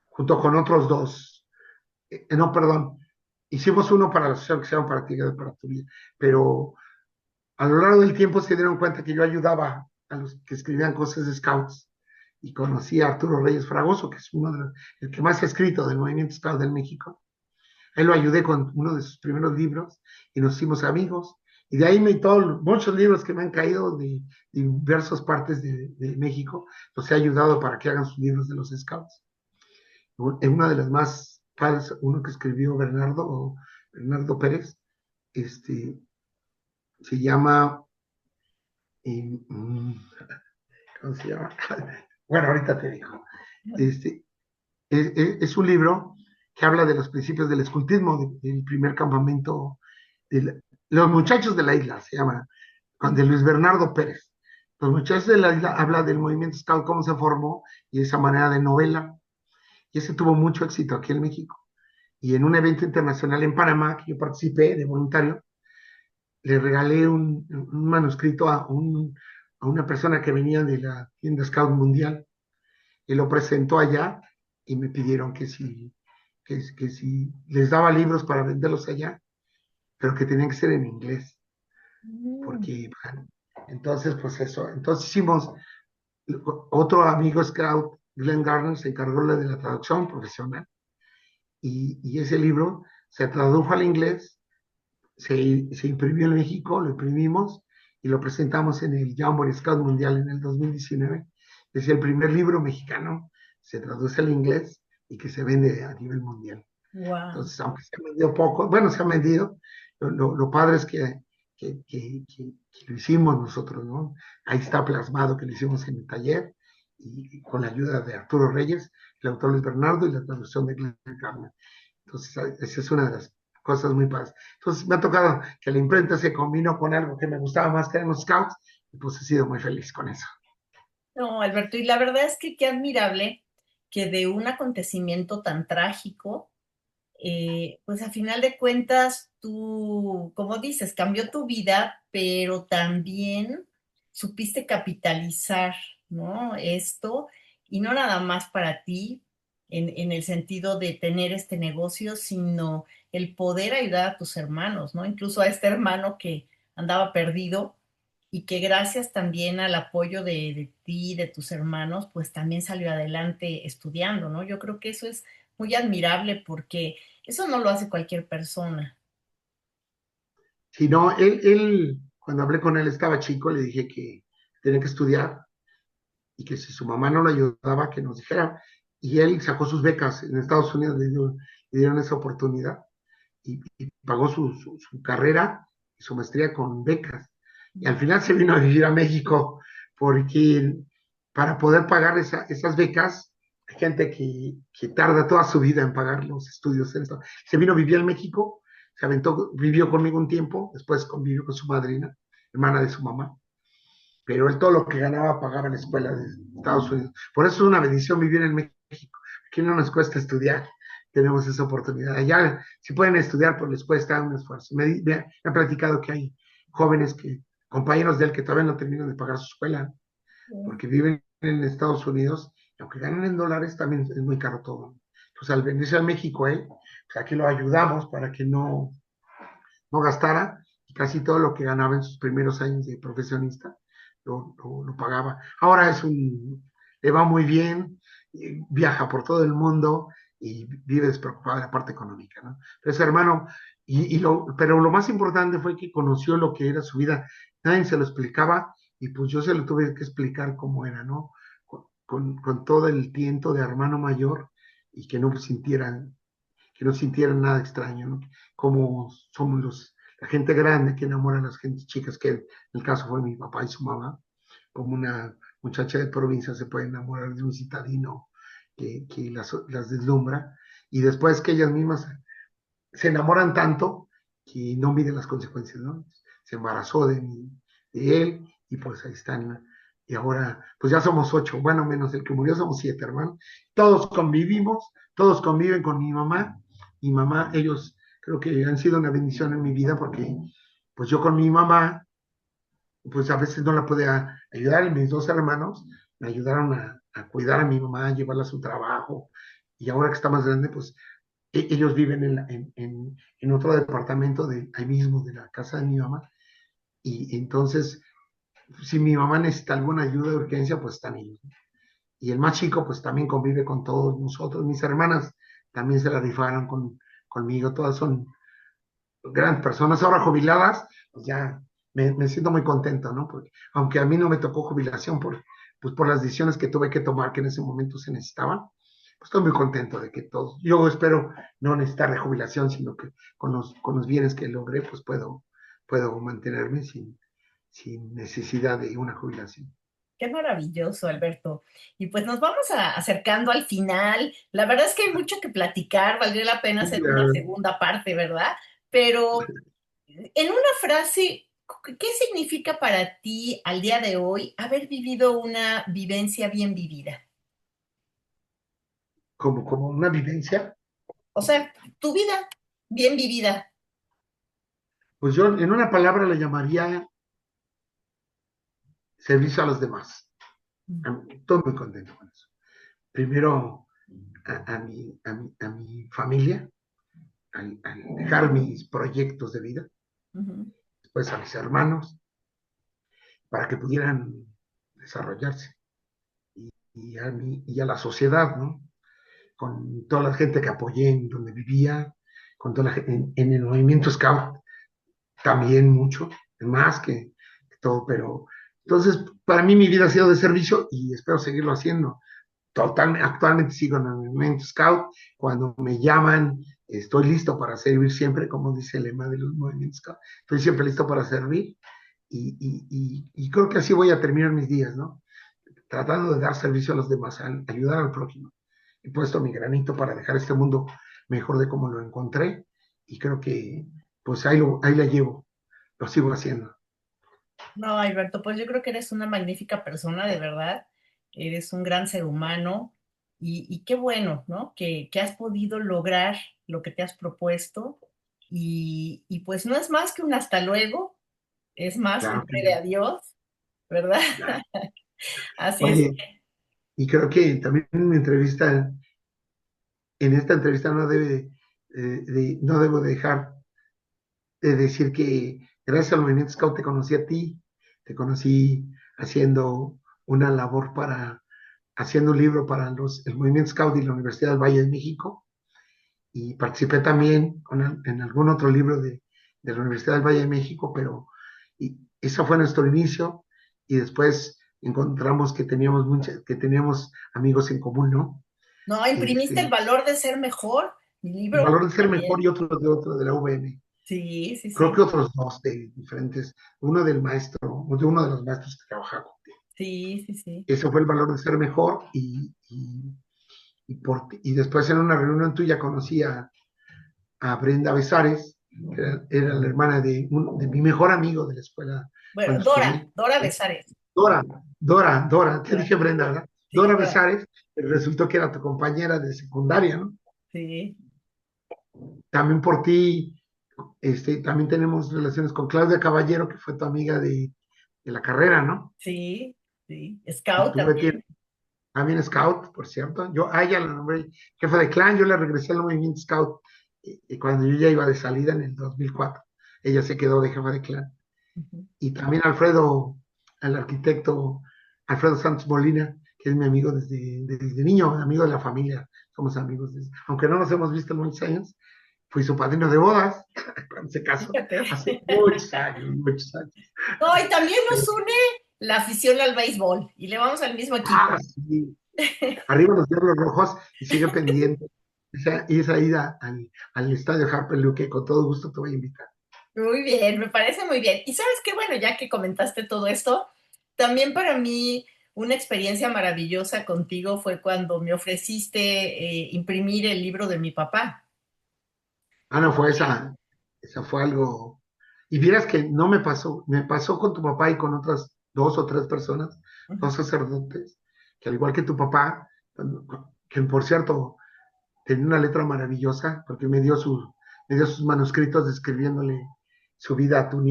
junto con otros dos, no, perdón, hicimos uno para la asociación que se llama Partilla de Patrulla, pero a lo largo del tiempo se dieron cuenta que yo ayudaba a los que escribían cosas de scouts y conocí a Arturo Reyes Fragoso, que es el que más ha escrito del movimiento scout del México. A él lo ayudé con uno de sus primeros libros y nos hicimos amigos. Y de ahí muchos libros que me han caído de diversas partes de México, los he ayudado para que hagan sus libros de los scouts. En una de las más padres, uno que escribió Bernardo Pérez, este, se llama, ¿cómo se llama? Bueno, ahorita te digo. Este, es un libro que habla de los principios del escultismo, del primer campamento, de los muchachos de la isla, se llama, de Luis Bernardo Pérez. Los muchachos de la isla habla del movimiento scout, cómo se formó y esa manera de novela. Y ese tuvo mucho éxito aquí en México. Y en un evento internacional en Panamá, que yo participé de voluntario, le regalé un manuscrito a una persona que venía de la tienda Scout Mundial y lo presentó allá y me pidieron que si les daba libros para venderlos allá, pero que tenían que ser en inglés,
Mm.
porque bueno, entonces pues eso, entonces hicimos, otro amigo Scout, Glenn Garner, se encargó de la traducción profesional y ese libro se tradujo al inglés, se imprimió en México, lo imprimimos y lo presentamos en el Jamboree Scout Mundial en el 2019. Es el primer libro mexicano, se traduce al inglés y que se vende a nivel mundial.
Wow.
Entonces, aunque se ha vendido poco, bueno, se ha vendido, lo padre es que lo hicimos nosotros, ¿no? Ahí está plasmado que lo hicimos en el taller y con la ayuda de Arturo Reyes, el autor Luis Bernardo y la traducción de Glenn Garner. Entonces, esa es una de las cosas muy padres. Entonces, me ha tocado que la imprenta se combinó con algo que me gustaba más que eran los scouts, y pues he sido muy feliz con eso.
No, Alberto, y la verdad es que qué admirable que de un acontecimiento tan trágico, pues a final de cuentas tú, como dices, cambió tu vida, pero también supiste capitalizar, ¿no? Esto, y no nada más para ti, en el sentido de tener este negocio, sino el poder ayudar a tus hermanos, ¿no? Incluso a este hermano que andaba perdido y que gracias también al apoyo de ti, de tus hermanos, pues también salió adelante estudiando, ¿no? Yo creo que eso es muy admirable porque eso no lo hace cualquier persona.
Si no, cuando hablé con él, estaba chico, le dije que tenía que estudiar y que si su mamá no lo ayudaba, que nos dijera. Y él sacó sus becas en Estados Unidos, le dieron esa oportunidad y pagó su carrera y su maestría con becas. Y al final se vino a vivir a México porque para poder pagar esas becas, hay gente que tarda toda su vida en pagar los estudios. En esto. Se vino a vivir a México, se aventó, vivió conmigo un tiempo, después convivió con su madrina, hermana de su mamá, pero él todo lo que ganaba pagaba en la escuela de Estados Unidos. Por eso es una bendición vivir en México. Aquí no nos cuesta estudiar, tenemos esa oportunidad. Allá, si pueden estudiar, pues les cuesta un esfuerzo. Me han platicado que hay jóvenes compañeros de él, que todavía no terminan de pagar su escuela, porque viven en Estados Unidos, y aunque ganan en dólares, también es muy caro todo. Entonces, al venirse a México él, pues aquí lo ayudamos para que no gastara, y casi todo lo que ganaba en sus primeros años de profesionista lo pagaba. Ahora le va muy bien, viaja por todo el mundo y vive despreocupado de la parte económica, ¿no? Pero ese hermano, pero lo más importante fue que conoció lo que era su vida. Nadie se lo explicaba y pues yo se lo tuve que explicar cómo era, ¿no? Con todo el tiento de hermano mayor y que no sintieran nada extraño, ¿no? Como somos la gente grande que enamora a las gentes chicas, que en el caso fue mi papá y su mamá, como una muchacha de provincia se puede enamorar de un citadino que las deslumbra, y después que ellas mismas se enamoran tanto que no miden las consecuencias, ¿no? Se embarazó de él y pues ahí están. Y ahora, pues ya somos 8, bueno, menos el que murió, somos 7, hermanos. Todos convivimos, todos conviven con mi mamá. Mi mamá, ellos creo que han sido una bendición en mi vida porque pues yo con mi mamá, pues a veces no la podía ayudar y mis dos hermanos me ayudaron a cuidar a mi mamá, a llevarla a su trabajo. Y ahora que está más grande, pues ellos viven en otro departamento de ahí mismo, de la casa de mi mamá, y entonces si mi mamá necesita alguna ayuda de urgencia, pues están ellos, ¿no? Y el más chico, pues también convive con todos nosotros. Mis hermanas también se la rifaron conmigo, todas son grandes personas, ahora jubiladas, pues ya me siento muy contento, ¿no? Porque aunque a mí no me tocó jubilación pues por las decisiones que tuve que tomar, que en ese momento se necesitaban, pues estoy muy contento de que todos, yo espero no necesitar de jubilación, sino que con los bienes que logré, pues puedo mantenerme sin necesidad de una jubilación.
Qué maravilloso, Alberto. Y pues nos vamos acercando al final. La verdad es que hay mucho que platicar, valdría la pena hacer una segunda parte, ¿verdad? Pero en una frase, ¿qué significa para ti al día de hoy haber vivido una vivencia bien vivida?
Como una vivencia,
O sea, tu vida bien vivida.
pues yo en una palabra le llamaría servicio a los demás. Estoy muy contento con eso. Primero a mi familia, al dejar mis proyectos de vida,
Ujú,
después a mis hermanos, para que pudieran desarrollarse, y a la sociedad, ¿no? Con toda la gente que apoyé en donde vivía, con toda la gente en el movimiento Scout, también mucho, más que todo, pero entonces para mí mi vida ha sido de servicio y espero seguirlo haciendo. Actualmente sigo en el movimiento Scout. Cuando me llaman, estoy listo para servir siempre, como dice el lema de los movimientos Scout. Estoy siempre listo para servir y creo que así voy a terminar mis días, ¿no? Tratando de dar servicio a los demás, a ayudar al prójimo. He puesto mi granito para dejar este mundo mejor de como lo encontré y creo que pues ahí la llevo, lo sigo haciendo.
no, Alberto, pues yo creo que eres una magnífica persona, de verdad. Eres un gran ser humano y qué bueno, ¿no? Que has podido lograr lo que te has propuesto y pues no es más que un hasta luego, es más un
Claro que
breve adiós, ¿verdad?
ya.
Así es.
Oye, y creo que también en esta entrevista no debo dejar de decir que gracias al movimiento Scout te conocí a ti, te conocí haciendo una labor haciendo un libro para el movimiento Scout y la Universidad del Valle de México, y participé también en algún otro libro de la Universidad del Valle de México, pero eso fue nuestro inicio, y después encontramos que teníamos amigos en común, ¿no?
No, imprimiste el
Este,
valor de ser mejor. Mi
el
libro
valor de ser mejor
también.
y otro de la UVM.
Sí, sí,
Creo
sí.
que otros dos de diferentes, uno del maestro, de uno de los maestros que trabajaba contigo.
Sí, sí, sí.
Ese fue el valor de ser mejor, y después en una reunión tuya conocí a Brenda Besares, que era la hermana de mi mejor amigo de la escuela
Bueno,
cuando estudié.
Dora Besares.
Dora, Dora, te
Dora.
dije Brenda, ¿verdad?
Sí,
Dora
Dora.
Besares, resultó que era tu compañera de secundaria, ¿no?
Sí,
También por ti, también tenemos relaciones con Claudia Caballero, que fue tu amiga de la carrera, ¿no?
sí, sí.
Y
Scout
tuve
también.
que, también Scout, por cierto. Yo a ella la nombré jefa de clan, yo le regresé al movimiento Scout cuando yo ya iba de salida en el 2004. Ella se quedó de jefa de clan.
Ujú.
Y también el arquitecto Alfredo Santos Molina, que es mi amigo desde niño, amigo de la familia. Somos amigos, aunque no nos hemos visto en muchos años. Fui su padrino de bodas cuando se casó,
Fíjate.
hace muchos años, muchos años.
No, y también
Pero,
nos une la afición al béisbol y le vamos al mismo equipo.
sí, arriba los Diablos Rojos, y sigue pendiente esa ida al estadio Harper Luque, con todo gusto te voy a invitar.
Muy bien, me parece muy bien. Y sabes qué, bueno, ya que comentaste todo esto, también para mí una experiencia maravillosa contigo fue cuando me ofreciste imprimir el libro de mi papá.
No, esa fue algo. Y vieras que no me pasó con tu papá y con otras dos o tres personas,
Ujú.
dos sacerdotes, que al igual que tu papá, que por cierto tenía una letra maravillosa, porque me dio sus manuscritos describiéndole su vida a tu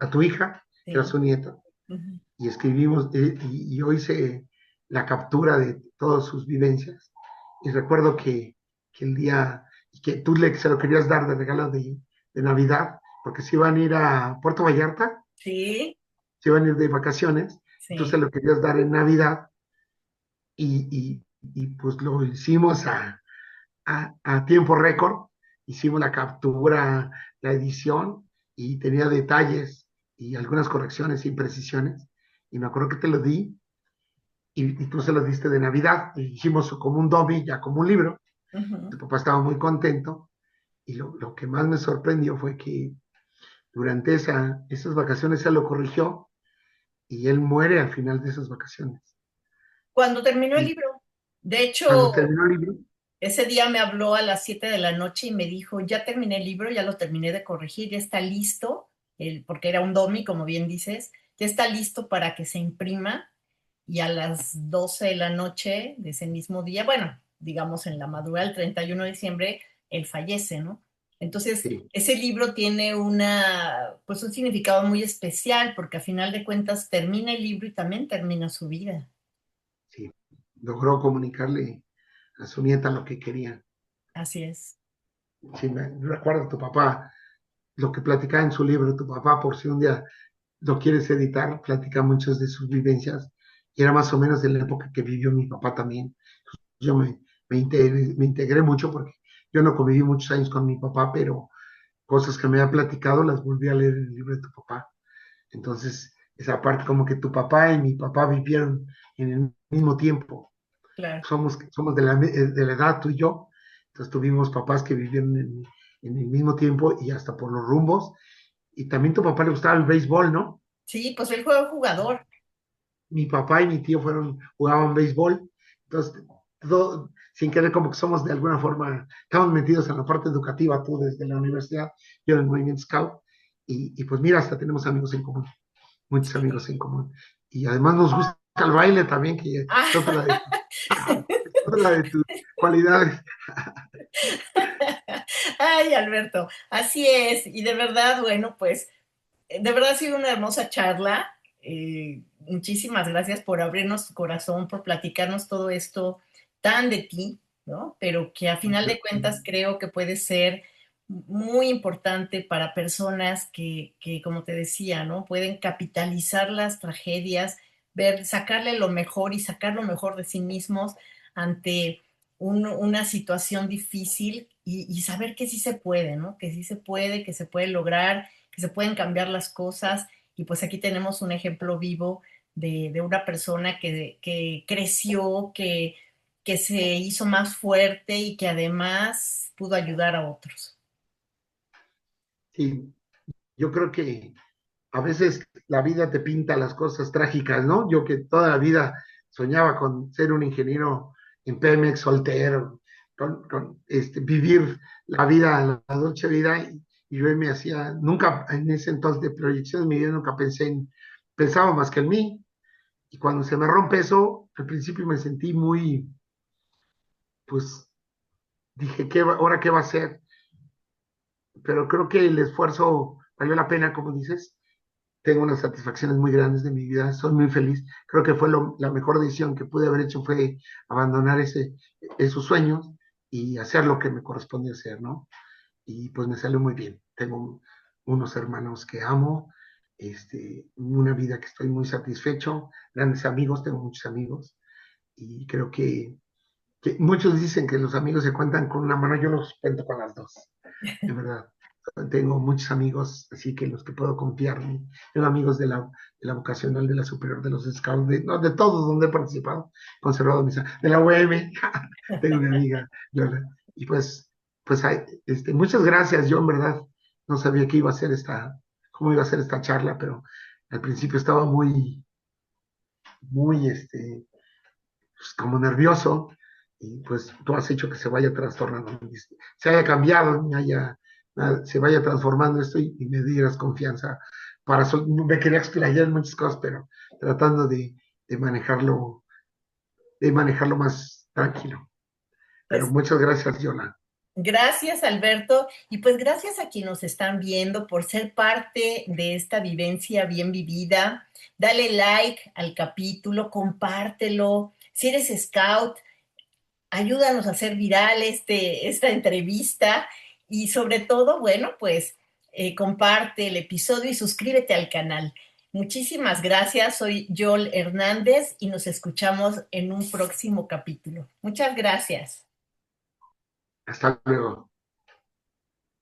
a tu hija, que era
Sí.
su nieta,
Ujú.
y escribimos, y yo hice la captura de todas sus vivencias. Y recuerdo que el día, que se lo querías dar de regalo de Navidad, porque se iban a ir a Puerto Vallarta,
Sí.
se iban a ir de vacaciones,
sí.
entonces lo querías dar en Navidad y pues lo hicimos a tiempo récord, hicimos la captura, la edición y tenía detalles y algunas correcciones e imprecisiones y me acuerdo que te lo di y tú se lo diste de Navidad y hicimos como un dummy, ya como un libro, tu
Ujú.
papá estaba muy contento y lo que más me sorprendió fue que durante esas vacaciones él lo corrigió y él muere al final de esas vacaciones.
Cuando terminó el
Y
libro, de
cuando
hecho,
terminó el libro,
ese día me habló a las 7 de la noche y me dijo, ya terminé el libro, ya lo terminé de corregir, ya está listo, porque era un domi, como bien dices, ya está listo para que se imprima y a las 12 de la noche de ese mismo día, bueno, digamos en la madrugada del 31 de diciembre, él fallece, ¿no? Entonces,
sí,
ese libro tiene pues un significado muy especial porque a final de cuentas termina el libro y también termina su vida.
sí, logró comunicarle a su nieta lo que quería.
Así es.
Sí, recuerdo a tu papá, lo que platicaba en su libro, tu papá, por si un día lo quieres editar, platica muchas de sus vivencias, y era más o menos de la época que vivió mi papá también. Yo me integré mucho porque yo no conviví muchos años con mi papá, pero cosas que me había platicado las volví a leer en el libro de tu papá. Entonces, esa parte como que tu papá y mi papá vivieron en el mismo tiempo.
Claro.
Somos de la edad tú y yo, entonces tuvimos papás que vivieron en el mismo tiempo y hasta por los rumbos. Y también tu papá le gustaba el béisbol, ¿no?
Sí, pues él fue un jugador.
Mi papá y mi tío jugaban béisbol, entonces todo, sin querer como que somos de alguna forma, estamos metidos en la parte educativa, tú desde la universidad, yo en el movimiento Scout, y pues mira, hasta tenemos amigos en común, muchos amigos en común. Y además nos gusta el baile también, que es otra de, es otra de tus cualidades.
Ay, Alberto, así es. Y de verdad, bueno, pues de verdad ha sido una hermosa charla. Muchísimas gracias por abrirnos tu corazón, por platicarnos todo esto tan de ti, ¿no? Pero que a final de cuentas creo que puede ser muy importante para personas como te decía, ¿no? Pueden capitalizar las tragedias, ver, sacarle lo mejor y sacar lo mejor de sí mismos ante una situación difícil y saber que sí se puede, ¿no? Que sí se puede, que se puede lograr, que se pueden cambiar las cosas. Y pues aquí tenemos un ejemplo vivo de una persona que creció, que se hizo más fuerte y que además pudo ayudar a otros.
Sí, yo creo que a veces la vida te pinta las cosas trágicas, ¿no? Yo que toda la vida soñaba con ser un ingeniero en Pemex, soltero, vivir la vida, la dulce vida, y yo me hacía, nunca en ese entonces de proyección de mi vida, nunca pensaba más que en mí, y cuando se me rompe eso, al principio me sentí muy, pues dije, ¿ahora qué va a ser? Pero creo que el esfuerzo valió la pena, como dices, tengo unas satisfacciones muy grandes de mi vida, soy muy feliz. Creo que fue la mejor decisión que pude haber hecho fue abandonar esos sueños y hacer lo que me correspondía hacer, ¿no? Y pues me salió muy bien. Tengo unos hermanos que amo, una vida que estoy muy satisfecho, grandes amigos, tengo muchos amigos y creo que muchos dicen que los amigos se cuentan con una mano, yo los cuento con las dos, de verdad. Tengo muchos amigos, así que los que puedo confiar. Tengo amigos de la vocacional, de la superior, de los scouts, no, de todos donde he participado, conservado de la UM, tengo una amiga, Yola. Y pues muchas gracias. Yo en verdad no sabía qué iba a ser cómo iba a ser esta charla, pero al principio estaba muy, muy, pues, como nervioso, y pues tú has hecho que se vaya trastornando, se haya cambiado, se vaya transformando esto y me dieras confianza me quería explayar en muchas cosas, pero tratando de manejarlo, de manejarlo más tranquilo. Pero
Pues
muchas gracias, Yona.
gracias, Alberto, y pues gracias a quienes nos están viendo por ser parte de esta vivencia bien vivida. Dale like al capítulo, compártelo. Si eres scout, ayúdanos a hacer viral esta entrevista y sobre todo, bueno, pues comparte el episodio y suscríbete al canal. Muchísimas gracias, soy Yol Hernández y nos escuchamos en un próximo capítulo. Muchas gracias.
Hasta luego.